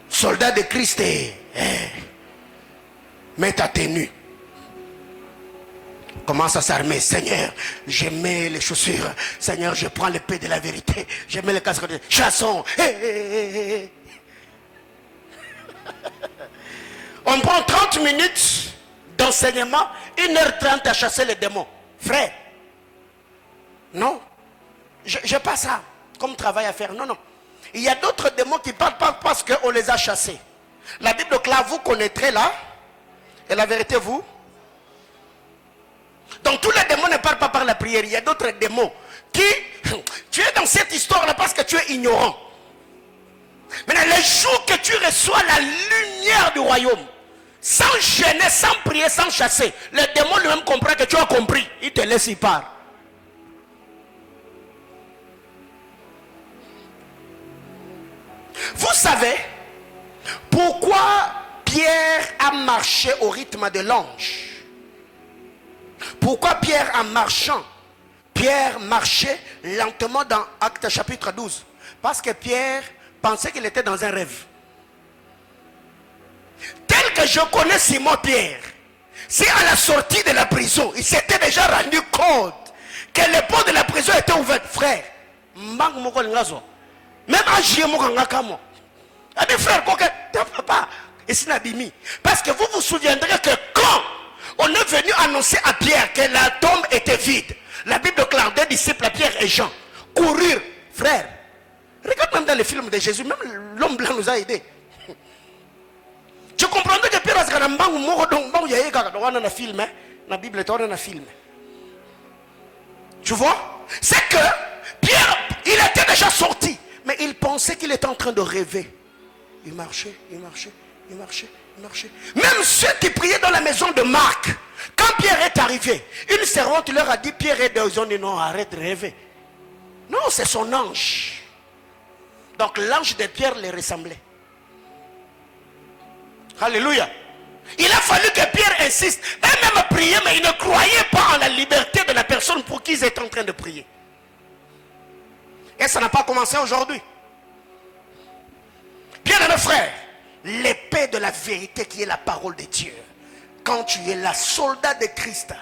Soldats de Christ, mets ta tenue. Commence à s'armer. Seigneur, je mets les chaussures. Seigneur, je prends l'épée de la vérité. Je mets les casques de chassons. On prend 30 minutes d'enseignement, 1h30 à chasser les démons. Frère, non. Je n'ai pas ça comme travail à faire. Non, non. Il y a d'autres démons qui parlent pas parce qu'on les a chassés. La Bible claire, vous connaîtrez là. Et la vérité, vous. Donc tous les démons ne parlent pas par la prière. Il y a d'autres démons qui... Tu es dans cette histoire-là parce que tu es ignorant. Maintenant, le jour que tu reçois la lumière du royaume, sans gêner, sans prier, sans chasser, le démon lui-même comprend que tu as compris. Il te laisse y part. Vous savez pourquoi Pierre a marché au rythme de l'ange? Pourquoi Pierre en marchant, Pierre marchait lentement dans Actes chapitre 12? Parce que Pierre pensait qu'il était dans un rêve. Tel que je connais Simon Pierre, c'est à la sortie de la prison, il s'était déjà rendu compte que les portes de la prison étaient ouvertes. Frère, même à Jiemokangakamo, il a dit frère, papa, parce que vous vous souviendrez que quand on est venu annoncer à Pierre que la tombe était vide, la Bible déclare deux disciples, Pierre et Jean, courir. Frère, regarde même dans les films de Jésus, même l'homme blanc nous a aidés. Tu comprends que Pierre a un film, la Bible est un film. Tu vois? C'est que Pierre, il était déjà sorti, mais il pensait qu'il était en train de rêver. Il marchait, il marchait, il marchait, il marchait. Même ceux qui priaient dans la maison de Marc, quand Pierre est arrivé, une servante leur a dit, Pierre est dans une zone, non, arrête de rêver. Non, c'est son ange. Donc l'ange de Pierre les ressemblait. Alléluia. Il a fallu que Pierre insiste. Eux-mêmes priaient, mais ils ne croyaient pas en la liberté de la personne pour qui ils étaient en train de prier. Et ça n'a pas commencé aujourd'hui. Bien mes frères, l'épée de la vérité qui est la parole de Dieu. Quand tu es la soldat de Christ,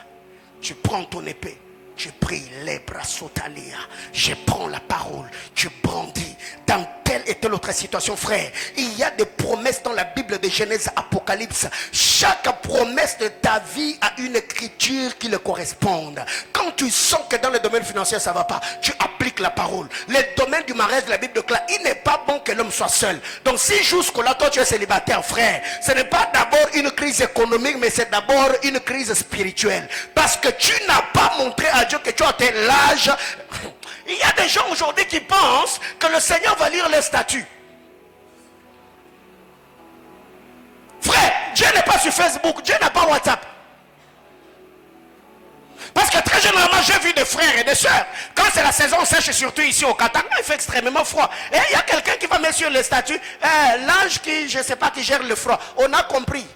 tu prends ton épée. Tu pries, les bras sotalia. Je prends la parole, tu brandis. Dans telle et telle autre situation, frère, il y a des promesses dans la Bible de Genèse, Apocalypse. Chaque promesse de ta vie a une écriture qui le corresponde. Quand tu sens que dans le domaine financier ça ne va pas, tu appliques la parole. Le domaine du mariage de la Bible déclare, il n'est pas bon que l'homme soit seul. Donc si jusque-là, toi tu es célibataire, frère, ce n'est pas d'abord une crise économique, mais c'est d'abord une crise spirituelle. Parce que tu n'as pas montré à Dieu que tu as tel âge. Il y a des gens aujourd'hui qui pensent que le Seigneur va lire les statuts. Frère, Dieu n'est pas sur Facebook, Dieu n'a pas WhatsApp. Parce que très généralement, j'ai vu des frères et des soeurs, quand c'est la saison sèche, surtout ici au Katanga, il fait extrêmement froid. Et il y a quelqu'un qui va mettre sur les statuts, l'ange qui, je ne sais pas, qui gère le froid. On a compris.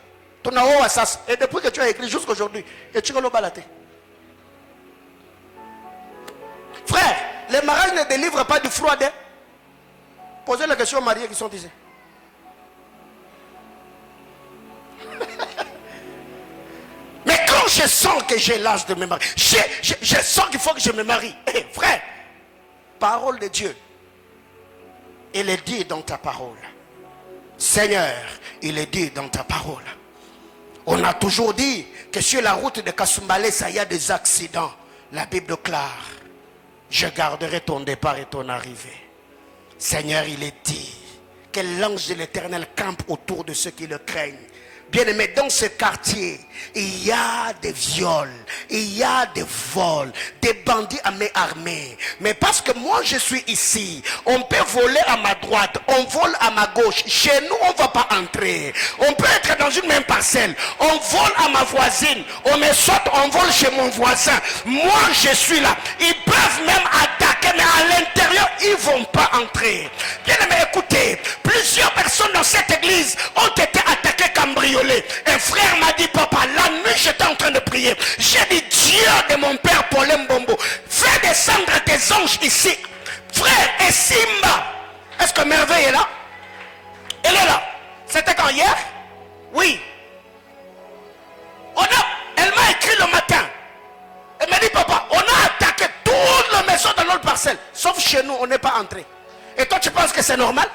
Et depuis que tu as écrit jusqu'à aujourd'hui, et tu le balaté. Frère, les mariages ne délivrent pas du froid. Posez la question aux mariés qui sont ici. Mais quand je sens que j'ai l'âge de me marier, je sens qu'il faut que je me marie. Hey, frère, parole de Dieu, il est dit dans ta parole. Seigneur, il est dit dans ta parole. On a toujours dit que sur la route de Kasumbalé, il y a des accidents. La Bible déclare, je garderai ton départ et ton arrivée. Seigneur, il est dit que l'ange de l'Éternel campe autour de ceux qui le craignent. Bien aimé, dans ce quartier, il y a des viols, il y a des vols, des bandits à main armée. Mais parce que moi je suis ici, on peut voler à ma droite, on vole à ma gauche. Chez nous, on ne va pas entrer. On peut être dans une même parcelle, on vole à ma voisine, on me saute, on vole chez mon voisin. Moi je suis là. Ils peuvent même attaquer, mais à l'intérieur, ils ne vont pas entrer. Bien aimé, écoutez, plusieurs personnes dans cette église ont été attaquées, cambriolées. Un frère m'a dit, papa, la nuit j'étais en train de prier. J'ai dit, Dieu de mon père Paulin Bombo, fais descendre tes anges ici. Frère, et Simba, est-ce que Merveille est là? Elle est là. C'était quand, hier? Oui. Elle m'a écrit le matin. Elle m'a dit, papa, on a attaqué toute la maison dans notre parcelle. Sauf chez nous, on n'est pas entré. Et toi, tu penses que c'est normal?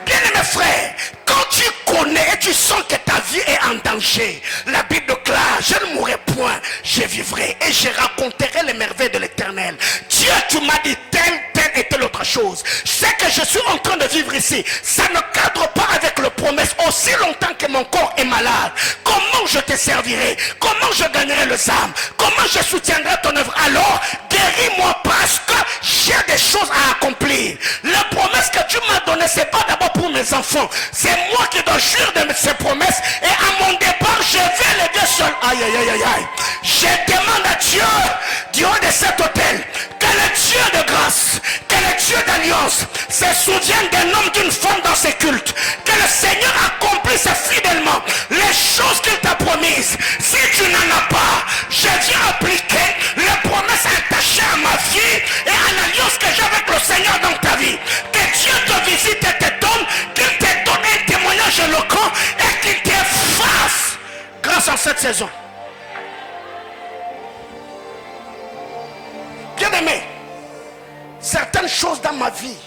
Bien aimé frère, quand tu connais et tu sens que ta vie est en danger. La Bible déclare, je ne mourrai point, je vivrai et je raconterai les merveilles de l'Éternel. Dieu, tu m'as dit telle et telle autre chose. Ce que je suis en train de vivre ici, ça ne cadre pas avec le promesse. Aussi longtemps que mon corps est malade, comment je te servirai? Comment je gagnerai les âmes? Comment je soutiendrai ton œuvre? Alors, guéris-moi parce que j'ai des choses à accomplir. La promesse que tu m'as donnée, c'est pas d'abord pour mes enfants. C'est moi qui dois jouir de ces promesses. Et à mon départ, je vais les deux seuls. Aïe, aïe, aïe, aïe, aïe. Je demande à Dieu, du haut de cet hôtel, que le Dieu de grâce, que le Dieu d'alliance se souvienne d'un homme, d'une femme dans ses cultes. Que le Seigneur accomplisse fidèlement les choses qu'il t'a promises. Si tu n'en as pas, je viens appliquer les promesses attachées à ma vie et à l'alliance que j'ai avec le Seigneur dans ta vie. Que Dieu te visite et te donne, qu'il te donne un témoignage éloquent et qu'il te fasse grâce en cette saison. Bien aimé, certaines choses dans ma vie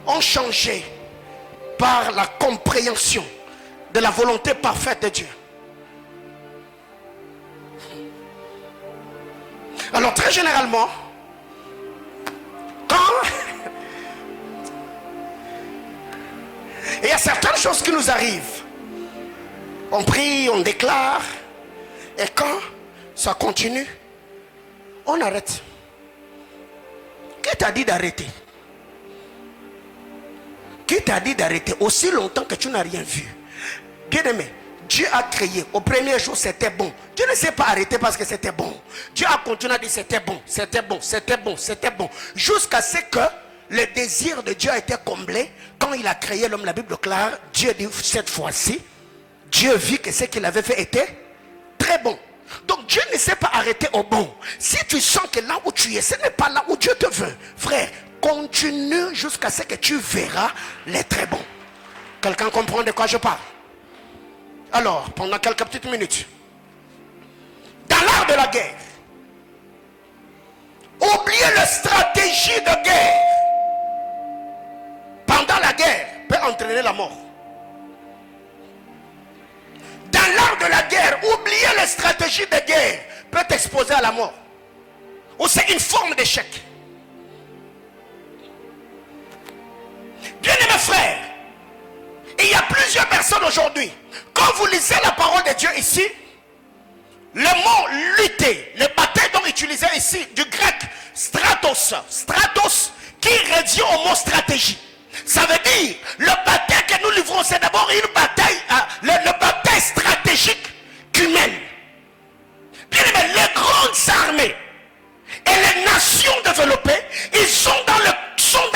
ont changé par la compréhension de la volonté parfaite de Dieu. Alors très généralement, quand il y a certaines choses qui nous arrivent, on prie, on déclare, et quand ça continue, on arrête. Qui t'a dit d'arrêter? Qui t'a dit d'arrêter aussi longtemps que tu n'as rien vu? Bien aimé, Dieu a créé. Au premier jour, c'était bon. Dieu ne s'est pas arrêté parce que c'était bon. Dieu a continué à dire c'était bon, c'était bon, c'était bon, c'était bon. Jusqu'à ce que le désir de Dieu a été comblé. Quand il a créé l'homme, la Bible déclare, Dieu dit cette fois-ci, Dieu vit que ce qu'il avait fait était très bon. Donc Dieu ne s'est pas arrêté au bon. Si tu sens que là où tu es, ce n'est pas là où Dieu te veut, frère, continue jusqu'à ce que tu verras les très bons. Quelqu'un comprend de quoi je parle? Alors, pendant quelques petites minutes, dans l'art de la guerre, oubliez la stratégie de guerre. Pendant la guerre, peut entraîner la mort. Dans l'art de la guerre, oublier les stratégies de guerre peut t'exposer à la mort. Ou c'est une forme d'échec. Bien aimés frères, il y a plusieurs personnes aujourd'hui. Quand vous lisez la parole de Dieu ici, le mot lutter, les batailles dont utilisé ici, du grec stratos, stratos qui revient au mot stratégie. Ça veut dire, le bataille que nous livrons, c'est d'abord une bataille, le bataille stratégique humaine. Bien aimé, les grandes armées et les nations développées, ils sont dans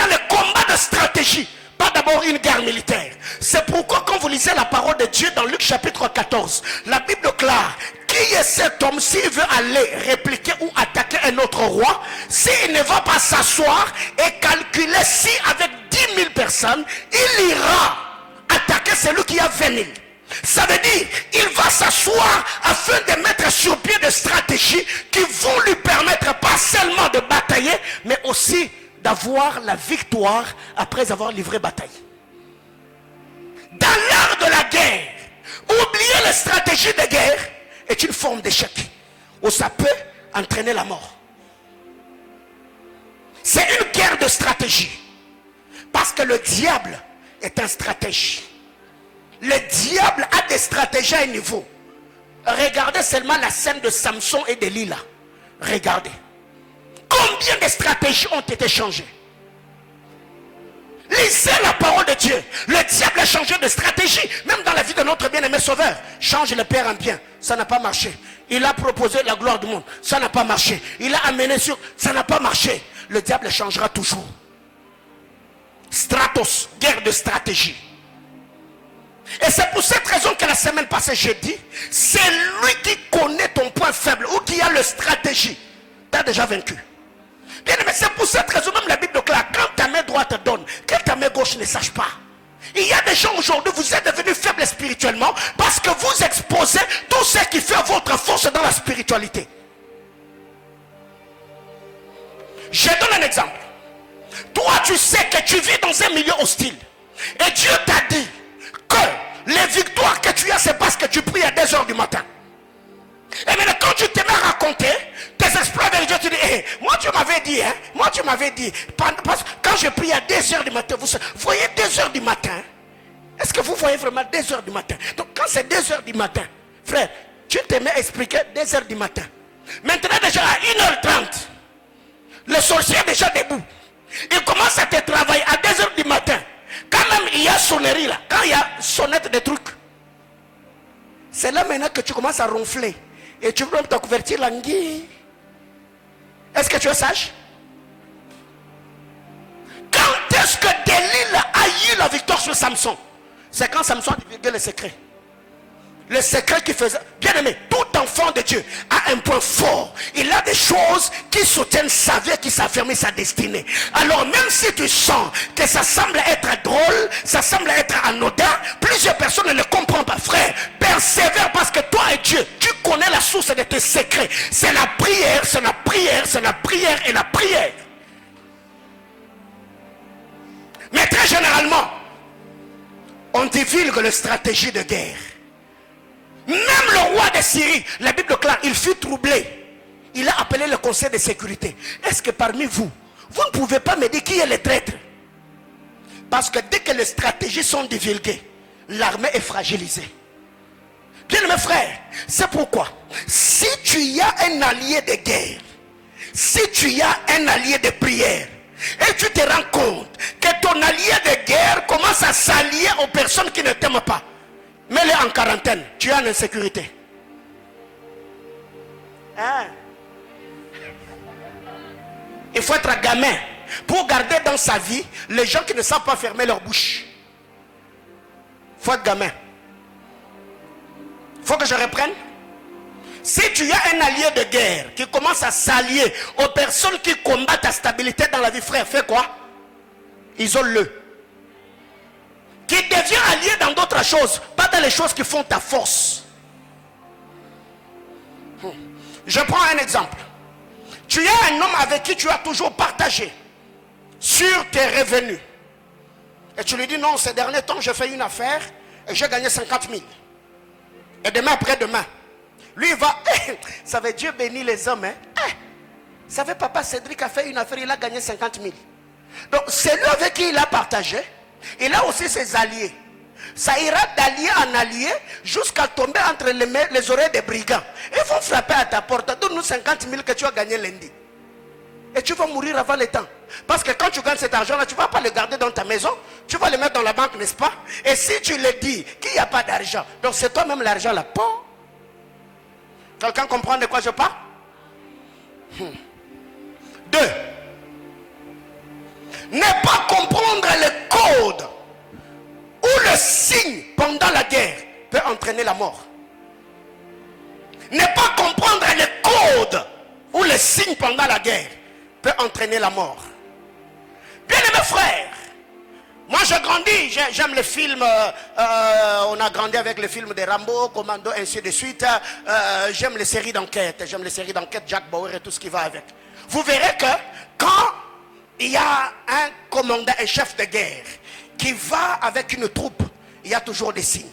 le combat de stratégie, pas d'abord une guerre militaire. C'est pourquoi quand vous lisez la parole de Dieu dans Luc chapitre 14, la Bible déclare, qui est cet homme s'il veut aller répliquer ou attaquer un autre roi, s'il ne va pas s'asseoir et calculer si avec 10 000 personnes, il ira attaquer celui qui a 20 000. Ça veut dire, il va s'asseoir afin de mettre sur pied des stratégies qui vont lui permettre pas seulement de batailler, mais aussi d'avoir la victoire après avoir livré bataille. Dans l'art de la guerre, oublier les stratégies de guerre est une forme d'échec où ça peut entraîner la mort. C'est une guerre de stratégie parce que le diable est un stratège. Le diable a des stratégies à un niveau. Regardez seulement la scène de Samson et de Lila. Regardez. Combien de stratégies ont été changées? Lisez la parole de Dieu. Le diable a changé de stratégie. Même dans la vie de notre bien-aimé sauveur. Change le père en bien. Ça n'a pas marché. Il a proposé la gloire du monde. Ça n'a pas marché. Il a amené sur... Ça n'a pas marché. Le diable changera toujours. Stratos. Guerre de stratégie. Et c'est pour cette raison que la semaine passée j'ai dit, c'est lui qui connaît ton point faible ou qui a la stratégie. Tu as déjà vaincu. Bien aimé, c'est pour cette raison même la Bible déclare, quand ta main droite donne, que ta main gauche ne sache pas. Il y a des gens aujourd'hui, vous êtes devenus faibles spirituellement parce que vous exposez tout ce qui fait votre force dans la spiritualité. Je donne un exemple. Toi, tu sais que tu vis dans un milieu hostile. Et Dieu t'a dit que les victoires que tu as c'est parce que tu pries à 2 heures du matin. Et maintenant, quand tu te mets à raconter tes exploits avec Dieu, tu dis, hey, moi tu m'avais dit, hein, moi tu m'avais dit, parce que quand je prie à 2 heures du matin, vous voyez 2 heures du matin, est-ce que vous voyez vraiment 2 heures du matin? Donc quand c'est 2 heures du matin, frère, tu te mets à expliquer 2 heures du matin. Maintenant déjà à 1h30, le sorcier est déjà debout. Il commence à te travailler à 2 heures du matin. Quand même il y a sonnerie là, quand il y a sonnette des trucs, c'est là maintenant que tu commences à ronfler. Et tu veux te couvertir l'anguille. Est-ce que tu es sage? Quand est-ce que Delilah a eu la victoire sur Samson? C'est quand Samson a divulgué le secret. Le secret qui faisait. Bien aimé, tout enfant de Dieu a un point fort. Il a des choses qui soutiennent sa vie, qui s'affirment sa destinée. Alors même si tu sens que ça semble être drôle, ça semble être anodin, plusieurs personnes ne le comprennent pas. Frère, persévère parce que toi et Dieu, tu connais la source de tes secrets. C'est la prière, c'est la prière, c'est la prière et la prière. Mais très généralement, on divulgue la stratégie de guerre. Même le roi de Syrie, la Bible claire, il fut troublé. Il a appelé le conseil de sécurité. Est-ce que parmi vous, vous ne pouvez pas me dire qui est le traître? Parce que dès que les stratégies sont divulguées, l'armée est fragilisée. Bien mes frères, c'est pourquoi si tu as un allié de guerre, si tu as un allié de prière, et tu te rends compte que ton allié de guerre commence à s'allier aux personnes qui ne t'aiment pas, mets-les en quarantaine, tu es en insécurité. Hein? Il faut être gamin pour garder dans sa vie les gens qui ne savent pas fermer leur bouche. Il faut être gamin. Il faut que je reprenne. Si tu as un allié de guerre qui commence à s'allier aux personnes qui combattent ta stabilité dans la vie, frère, fais quoi? Isole-le. Qui devient allié dans d'autres choses, pas dans les choses qui font ta force. Je prends un exemple. Tu as un homme avec qui tu as toujours partagé sur tes revenus. Et tu lui dis non, ces derniers temps, j'ai fait une affaire et j'ai gagné 50 000. Et demain après-demain, lui il va, ça veut Dieu bénir les hommes. Hein? Ça veut papa Cédric a fait une affaire, il a gagné 50 000. Donc c'est lui avec qui il a partagé. Il a aussi ses alliés. Ça ira d'allié en allié jusqu'à tomber entre les oreilles des brigands. Ils vont frapper à ta porte. Donne-nous 50 000 que tu as gagné lundi. Et tu vas mourir avant le temps. Parce que quand tu gagnes cet argent-là, tu ne vas pas le garder dans ta maison. Tu vas le mettre dans la banque, n'est-ce pas? Et si tu le dis qu'il n'y a pas d'argent, donc c'est toi-même l'argent là. Quelqu'un comprend de quoi je parle? 2. Ne pas comprendre le code ou le signe pendant la guerre peut entraîner la mort. Ne pas comprendre le code ou le signe pendant la guerre peut entraîner la mort. Bien aimés frères, moi j'ai grandi, j'aime les films, on a grandi avec les films de Rambo, Commando, ainsi de suite. J'aime les séries d'enquête, Jack Bauer et tout ce qui va avec. Vous verrez que quand il y a un commandant, un chef de guerre qui va avec une troupe, il y a toujours des signes.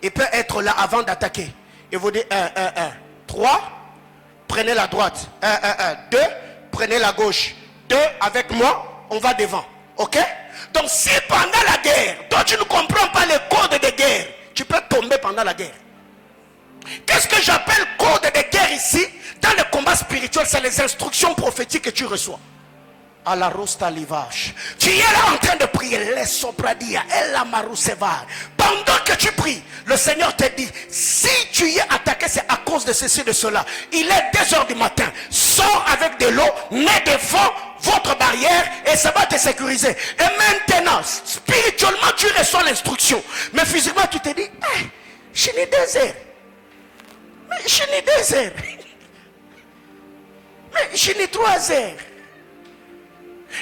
Il peut être là avant d'attaquer. Il vous dit 1, 3, prenez la droite. 2, prenez la gauche. 2, avec moi, on va devant. Ok? Donc si pendant la guerre, toi tu ne comprends pas les codes de guerre, tu peux tomber pendant la guerre. Qu'est-ce que j'appelle code de guerre ici? Dans le combat spirituel, c'est les instructions prophétiques que tu reçois. À la rosta livage. Tu es là en train de prier. Les sopradia. Et la marouseva. Pendant que tu pries, le Seigneur te dit, si tu es attaqué, c'est à cause de ceci, de cela. Il est 2 heures du matin. Sors avec de l'eau, mets devant votre barrière et ça va te sécuriser. Et maintenant, spirituellement, tu reçois l'instruction. Mais physiquement, tu te dis, je n'ai 2 heures. Mais je n'ai 2 heures. Mais je n'ai 3 heures.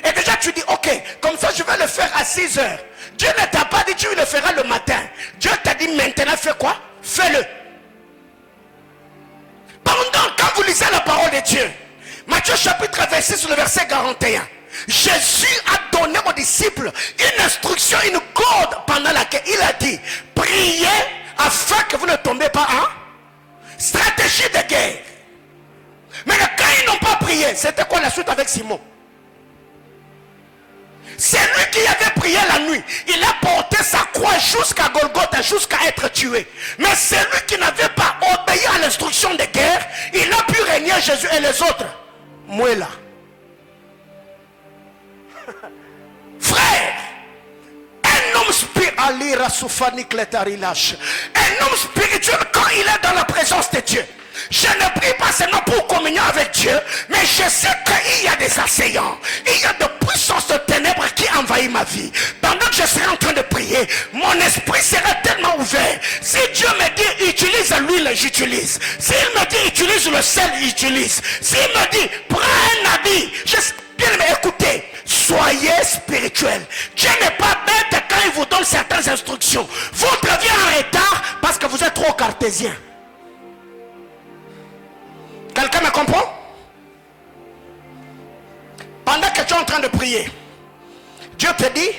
Et déjà tu dis, ok, comme ça je vais le faire à 6 heures. Dieu ne t'a pas dit tu le feras le matin. Dieu t'a dit maintenant fais quoi? Fais-le. Pendant, quand vous lisez la parole de Dieu, Matthieu chapitre 26, le verset 41, Jésus a donné aux disciples une instruction, une corde pendant laquelle il a dit, priez afin que vous ne tombez pas en stratégie de guerre. Mais quand ils n'ont pas prié, c'était quoi la suite avec Simon? C'est lui qui avait prié la nuit. Il a porté sa croix jusqu'à Golgotha, jusqu'à être tué. Mais c'est lui qui n'avait pas obéi à l'instruction de guerre. Il a pu régner Jésus et les autres. Moi là. Frère, un homme spirituel, quand il est dans la présence de Dieu, je ne prie pas seulement pour communier avec Dieu, mais je sais qu'il y a des assaillants, il y a de puissances de ténèbres qui envahissent ma vie. Pendant que je serai en train de prier, mon esprit sera tellement ouvert. Si Dieu me dit utilise l'huile, j'utilise. S'il me dit utilise le sel, j'utilise. S'il me dit prends un habit, bien écoutez, soyez spirituel. Dieu n'est pas bête quand il vous donne certaines instructions. Votre vie est en retard parce que vous êtes trop cartésien. Quelqu'un me comprend? Pendant que tu es en train de prier, Dieu te dit,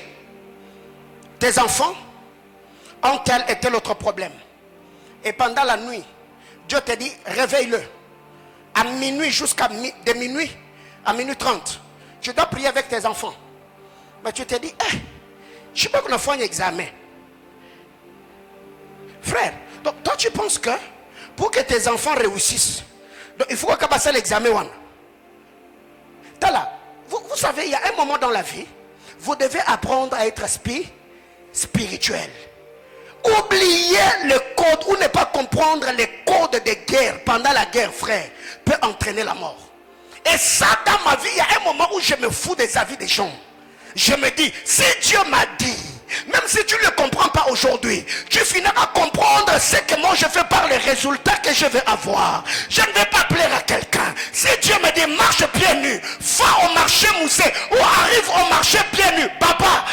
tes enfants ont tel et tel autre problème. Et pendant la nuit, Dieu te dit, réveille-le. À minuit jusqu'à de minuit à minuit 30. Tu dois prier avec tes enfants. Mais tu te dis, je sais pas qu'on a fait un examen. Frère, donc toi tu penses que pour que tes enfants réussissent, donc il faut qu'on passe l'examen. Vous savez, il y a un moment dans la vie, vous devez apprendre à être spirituel. Oublier le code ou ne pas comprendre les codes de guerre pendant la guerre, frère, peut entraîner la mort. Et ça, dans ma vie, il y a un moment où je me fous des avis des gens. Je me dis, si Dieu m'a dit, même si tu ne le comprends pas aujourd'hui, tu finiras par comprendre ce que moi je fais par les résultats que je vais avoir. Je ne vais pas plaire à quelqu'un. Si Dieu me dit, marche pieds nus, va au marché moussé, ou arrive au marché pieds nus, papa,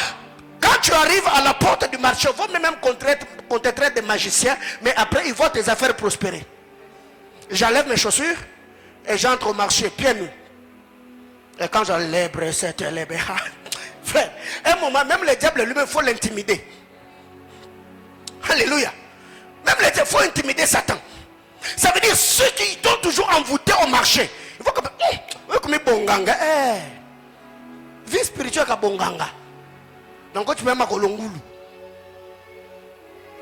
quand tu arrives à la porte du marché, il faut même qu'on te traite de magicien, mais après, ils voient tes affaires prospérer. J'enlève mes chaussures et j'entre au marché pieds nus. Et quand j'enlève cette lèvre, frère, un moment, même le diable lui-même, il faut l'intimider. Alléluia. Même le diable, il faut intimider Satan. Ça veut dire ceux qui sont toujours envoûtés au marché. Il faut comme bonganga. Vie spirituelle comme bonganga. Donc tu mets ma kolongulu.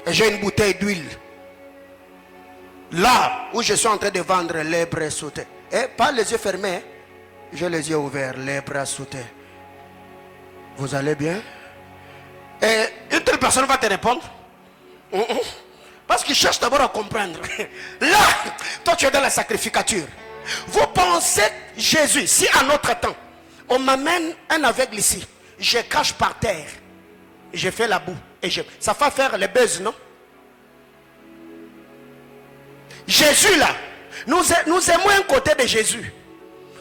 Et j'ai une bouteille d'huile. Là où je suis en train de vendre les bras sautés. Et pas les yeux fermés. J'ai les yeux ouverts, les bras sautés. Vous allez bien? Et une telle personne va te répondre. Parce qu'il cherche d'abord à comprendre. Là, toi tu es dans la sacrificature. Vous pensez Jésus, si à notre temps, on m'amène un aveugle ici, je cache par terre, je fais la boue, et ça va faire les buzz, non? Jésus là, nous aimons un côté de Jésus.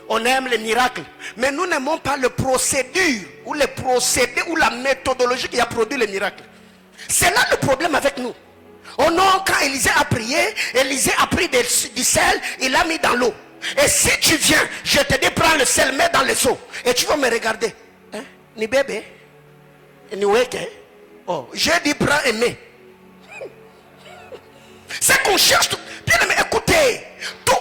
On aime les miracles, mais nous n'aimons pas le procédure ou les procédés ou la méthodologie qui a produit les miracles. C'est là le problème avec nous. Oh non, quand Élisée a prié, Élisée a pris du sel, il l'a mis dans l'eau. Et si tu viens, je te dis prends le sel, mets dans le seau. Et tu vas me regarder. Hein? Ni bébé, ni weke. Oh, j'ai dit prends et mets. C'est qu'on cherche tout. Bien aimé, écoutez, tout.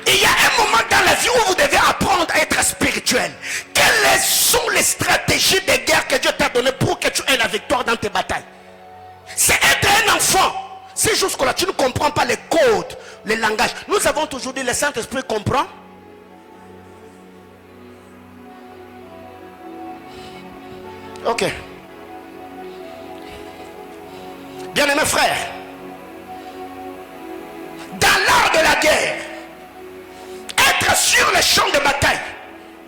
Il y a un moment dans la vie où vous devez apprendre à être spirituel. Quelles sont les stratégies de guerre que Dieu t'a données pour que tu aies la victoire dans tes batailles? C'est être un enfant. Si jusque-là tu ne comprends pas les codes, les langages. Nous avons toujours dit le Saint-Esprit comprend. Ok. Bien-aimés frères, dans l'art de la guerre, être sur le champ de bataille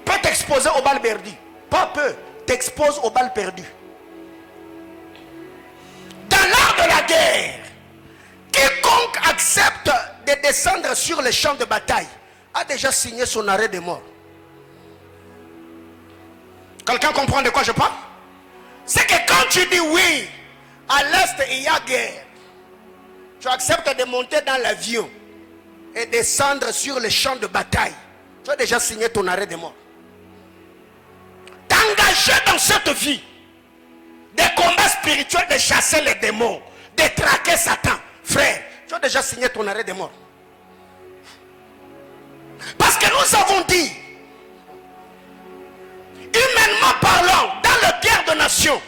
peut t'exposer aux balles perdues. Pas peu, t'expose aux balles perdues. Dans l'art de la guerre, quiconque accepte de descendre sur le champ de bataille a déjà signé son arrêt de mort. Quelqu'un comprend de quoi je parle? C'est que quand tu dis oui, à l'est il y a guerre, tu acceptes de monter dans l'avion et descendre sur le champ de bataille, tu as déjà signé ton arrêt de mort. T'engager dans cette vie, de combat spirituel de chasser les démons, de traquer Satan. Frère, tu as déjà signé ton arrêt de mort. Parce que nous avons dit, humainement parlant, dans la guerre de nations,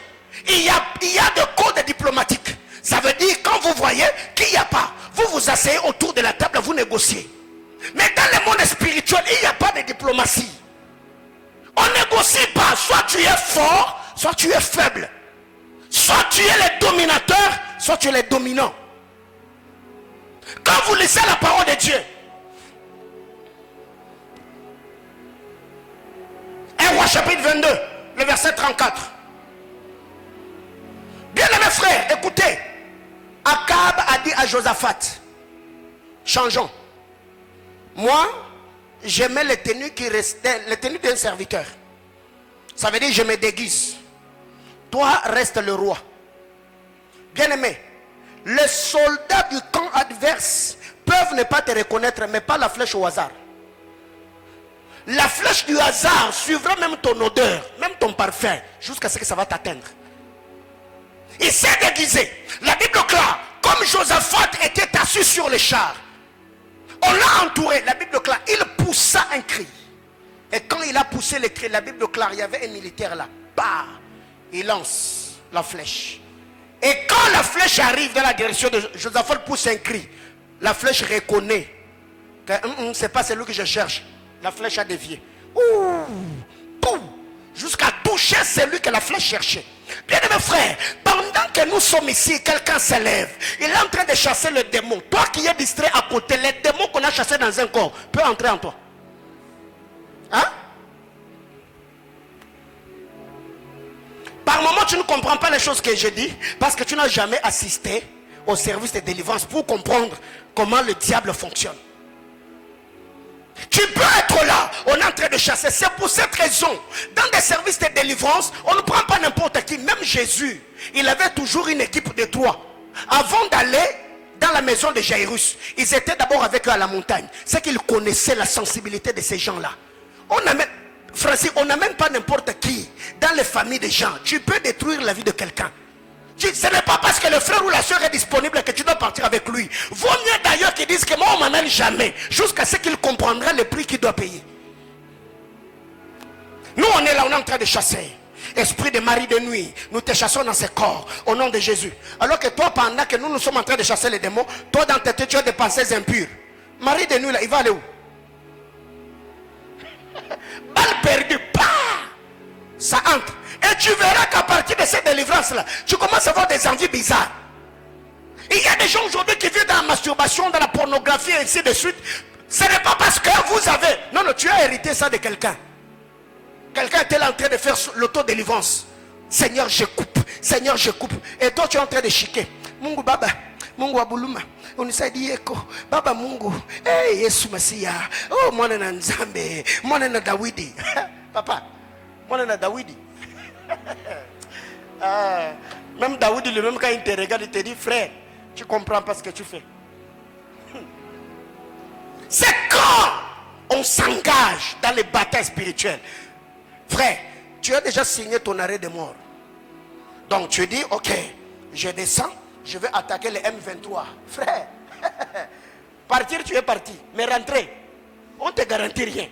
il y a des codes diplomatiques. Ça veut dire, quand vous voyez qu'il n'y a pas, vous vous asseyez autour de la table, vous négociez. Mais dans le monde spirituel, il n'y a pas de diplomatie. On ne négocie pas. Soit tu es fort, soit tu es faible. Soit tu es le dominateur, soit tu es le dominant. Quand vous lisez la parole de Dieu, 1 Roi chapitre 22, le verset 34. Bien-aimés frères, écoutez. Akab a dit à Josaphat, changeons. Moi, j'aimais les tenues qui restaient, les tenues d'un serviteur. Ça veut dire je me déguise. Toi, reste le roi. Bien-aimé, les soldats du camp adverse peuvent ne pas te reconnaître, mais pas la flèche au hasard. La flèche du hasard suivra même ton odeur, même ton parfum, jusqu'à ce que ça va t'atteindre. Il s'est déguisé. La Bible clare, comme Josaphat était assis sur les chars, on l'a entouré. La Bible clare, il poussa un cri. Et quand il a poussé le cri, la Bible clare, il y avait un militaire là. Bah, il lance la flèche. Et quand la flèche arrive dans la direction de Josaphat, pousse un cri. La flèche reconnaît que c'est pas celui que je cherche. La flèche a dévié. Jusqu'à toucher celui que la flèche cherchait. Bien mes frères, pendant que nous sommes ici, quelqu'un s'élève. Il est en train de chasser le démon. Toi qui es distrait à côté, les démons qu'on a chassés dans un corps peut entrer en toi. Hein? Par moment, tu ne comprends pas les choses que je dis parce que tu n'as jamais assisté au service de délivrance pour comprendre comment le diable fonctionne. Tu peux être là, on est en train de chasser. C'est pour cette raison, dans des services de délivrance, on ne prend pas n'importe qui. Même Jésus, il avait toujours une équipe de 3. Avant d'aller dans la maison de Jairus, ils étaient d'abord avec eux à la montagne. C'est qu'ils connaissaient la sensibilité de ces gens-là. Francis, on n'amène pas n'importe qui dans les familles des gens. Tu peux détruire la vie de quelqu'un. Ce n'est pas parce que le frère ou la soeur est disponible que tu dois partir avec lui. Vaut mieux d'ailleurs qu'ils disent que moi on ne m'amène jamais, jusqu'à ce qu'il comprendra le prix qu'il doit payer. Nous on est là, on est en train de chasser. Esprit de mari de nuit, nous te chassons dans ce corps au nom de Jésus. Alors que toi, pendant que nous sommes en train de chasser les démons, toi dans ta tête tu as des pensées impures. Mari de nuit là, il va aller où? Balle perdue, ça entre. Et tu verras qu'à partir de cette délivrance-là, tu commences à avoir des envies bizarres. Il y a des gens aujourd'hui qui vivent dans la masturbation, dans la pornographie, et ainsi de suite. Ce n'est pas parce que vous avez... Non, tu as hérité ça de quelqu'un. Quelqu'un était là en train de faire l'autodélivrance. Seigneur, je coupe. Seigneur, je coupe. Et toi, tu es en train de chiquer. Mungu Baba, Mungu Abuluma. Unisaidie eko. Baba Mungu. Hey, Yesu Masia. Oh, mwana na Nzambe. Mwana na Dawidi. Papa, mwana na Dawidi. Même Daoud lui-même quand il te regarde, il te dit frère, tu comprends pas ce que tu fais. C'est quand on s'engage dans les batailles spirituelles. Frère, tu as déjà signé ton arrêt de mort. Donc tu dis ok, je descends, je vais attaquer les M23. Frère, partir tu es parti, mais rentrer, on ne te garantit rien.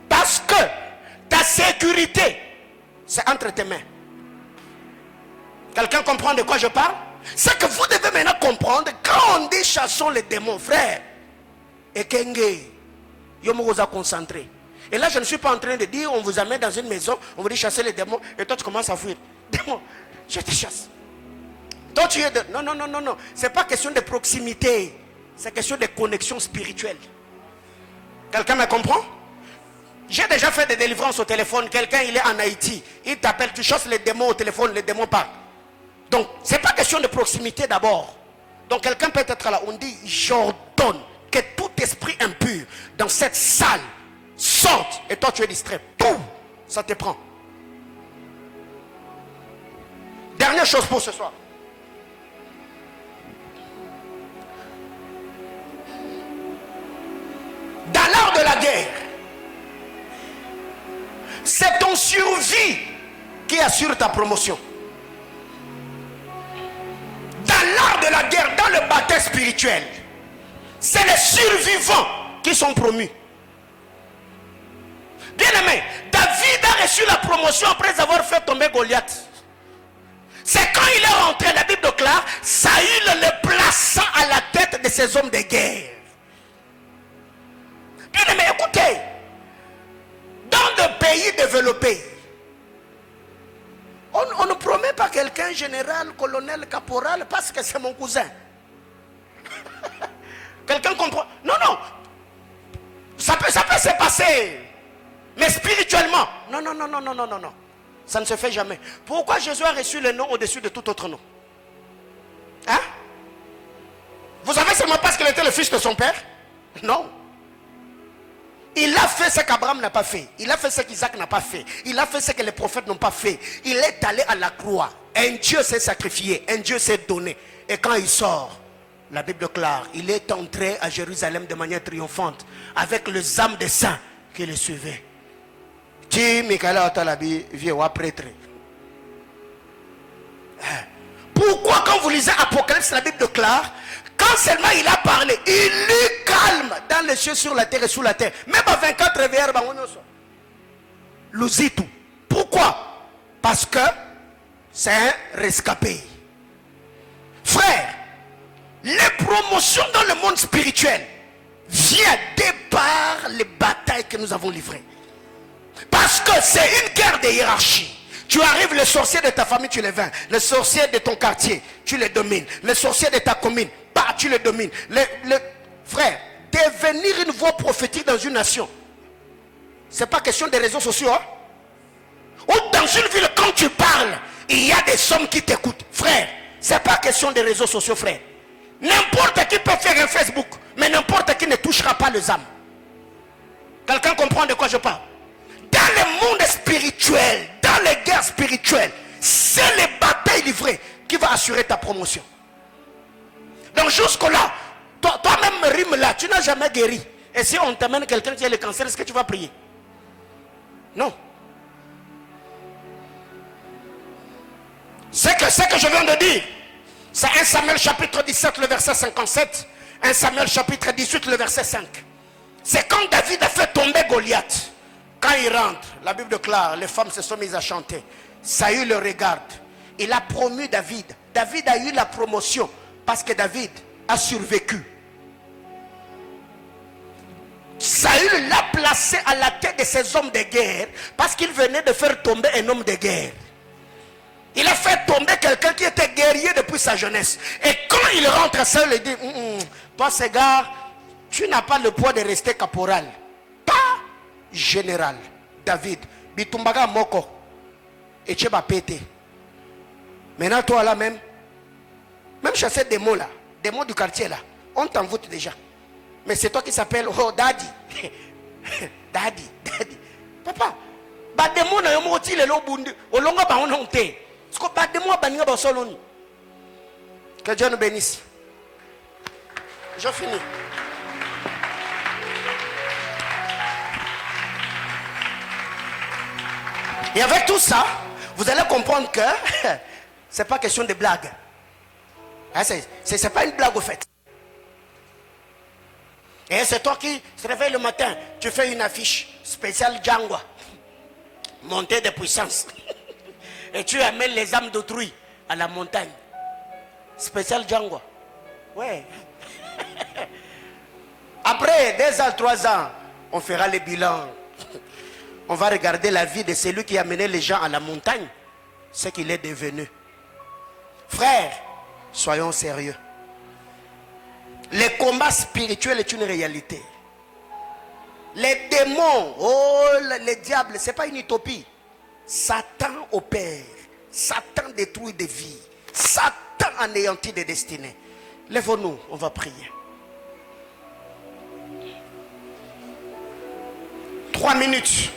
Parce que ta sécurité, c'est entre tes mains. Quelqu'un comprend de quoi je parle? C'est que vous devez maintenant comprendre, quand on dit chassons les démons, frère, et Kenge, yo vous a concentré. Et là, je ne suis pas en train de dire, on vous amène dans une maison, on vous dit chasser les démons, et toi tu commences à fuir. Démon, je te chasse. Toi tu es de... Non, non, non, non, non. C'est pas question de proximité, c'est question de connexion spirituelle. Quelqu'un me comprend? J'ai déjà fait des délivrances au téléphone. Quelqu'un, il est en Haïti. Il t'appelle, tu chasses les démons au téléphone, les démons partent. Donc, ce n'est pas question de proximité d'abord. Donc, quelqu'un peut être là. On dit, j'ordonne que tout esprit impur dans cette salle sorte. Et toi, tu es distrait. Pouf, ça te prend. Dernière chose pour ce soir. Dans l'art de la guerre, c'est ton survie qui assure ta promotion. de la guerre, dans le bataille spirituel, c'est les survivants qui sont promus. Bien aimé, David a reçu la promotion après avoir fait tomber Goliath. C'est quand il est rentré, la Bible déclare, Saül le plaça à la tête de ses hommes de guerre. Bien aimé, écoutez, dans des pays développés, on ne promet pas quelqu'un général, colonel, caporal, parce que c'est mon cousin. Quelqu'un comprend? Non, non. Ça peut se passer. Mais spirituellement, non. Ça ne se fait jamais. Pourquoi Jésus a reçu le nom au-dessus de tout autre nom? Hein? Vous savez seulement parce qu'il était le fils de son père? Non. Il a fait ce qu'Abraham n'a pas fait. Il a fait ce qu'Isaac n'a pas fait. Il a fait ce que les prophètes n'ont pas fait. Il est allé à la croix. Un Dieu s'est sacrifié. Un Dieu s'est donné. Et quand il sort, la Bible déclare, il est entré à Jérusalem de manière triomphante avec les âmes des saints qui le suivaient. Pourquoi quand vous lisez Apocalypse, la Bible déclare, quand seulement il a parlé, il est calme dans les cieux, sur la terre et sous la terre. Même à 24 réveillères, l'ouzitou. Pourquoi? Parce que c'est un rescapé. Frère, les promotions dans le monde spirituel viennent de par les batailles que nous avons livrées. Parce que c'est une guerre de hiérarchie. Tu arrives, les sorciers de ta famille, tu les vains. Les sorciers de ton quartier, tu les domines. Les sorciers de ta commune, bah, tu les domines. Frère, devenir une voix prophétique dans une nation, c'est pas question des réseaux sociaux. Hein? Ou dans une ville, quand tu parles, il y a des hommes qui t'écoutent. Frère, c'est pas question des réseaux sociaux, frère. N'importe qui peut faire un Facebook, mais n'importe qui ne touchera pas les âmes. Quelqu'un comprend de quoi je parle? Dans le monde spirituel, dans les guerres spirituelles, c'est les batailles livrées qui vont assurer ta promotion. Donc jusque-là, toi-même rime là, tu n'as jamais guéri. Et si on t'amène quelqu'un qui a le cancer, est-ce que tu vas prier? Non. C'est ce que je viens de dire. C'est 1 Samuel chapitre 17, le verset 57. 1 Samuel chapitre 18, le verset 5. C'est quand David a fait tomber Goliath. Quand il rentre, la Bible déclare, les femmes se sont mises à chanter. Saül le regarde. Il a promu David. David a eu la promotion parce que David a survécu. Saül l'a placé à la tête de ses hommes de guerre parce qu'il venait de faire tomber un homme de guerre. Il a fait tomber quelqu'un qui était guerrier depuis sa jeunesse. Et quand il rentre, Saül lui dit, toi, ce gars, tu n'as pas le poids de rester caporal. Pas général. David, bitumbaga moko. Et tu vas péter. Maintenant, toi là même chasser des mots là, des mots du quartier là, on t'envoûte déjà. Mais c'est toi qui s'appelle, oh daddy. Daddy. Papa, bah des mots na yomo ti le lo bundi, olonga ba on honte. Parce que bah des mots baniga ba soloni. Que Dieu nous bénisse. Je finis. Et avec tout ça, vous allez comprendre que c'est pas question de blague. C'est pas une blague au fait. Et c'est toi qui se réveille le matin, tu fais une affiche spéciale Djangwa, montée de puissance. Et tu amènes les âmes d'autrui à la montagne. Spécial Djangwa. Ouais. Après 2 ans, 3 ans, on fera les bilans. On va regarder la vie de celui qui a mené les gens à la montagne, ce qu'il est devenu. Frères, soyons sérieux. Le combat spirituel est une réalité. Les démons, les diables, ce n'est pas une utopie. Satan opère. Satan détruit des vies. Satan anéantit des destinées. Lève-nous, on va prier. 3 minutes.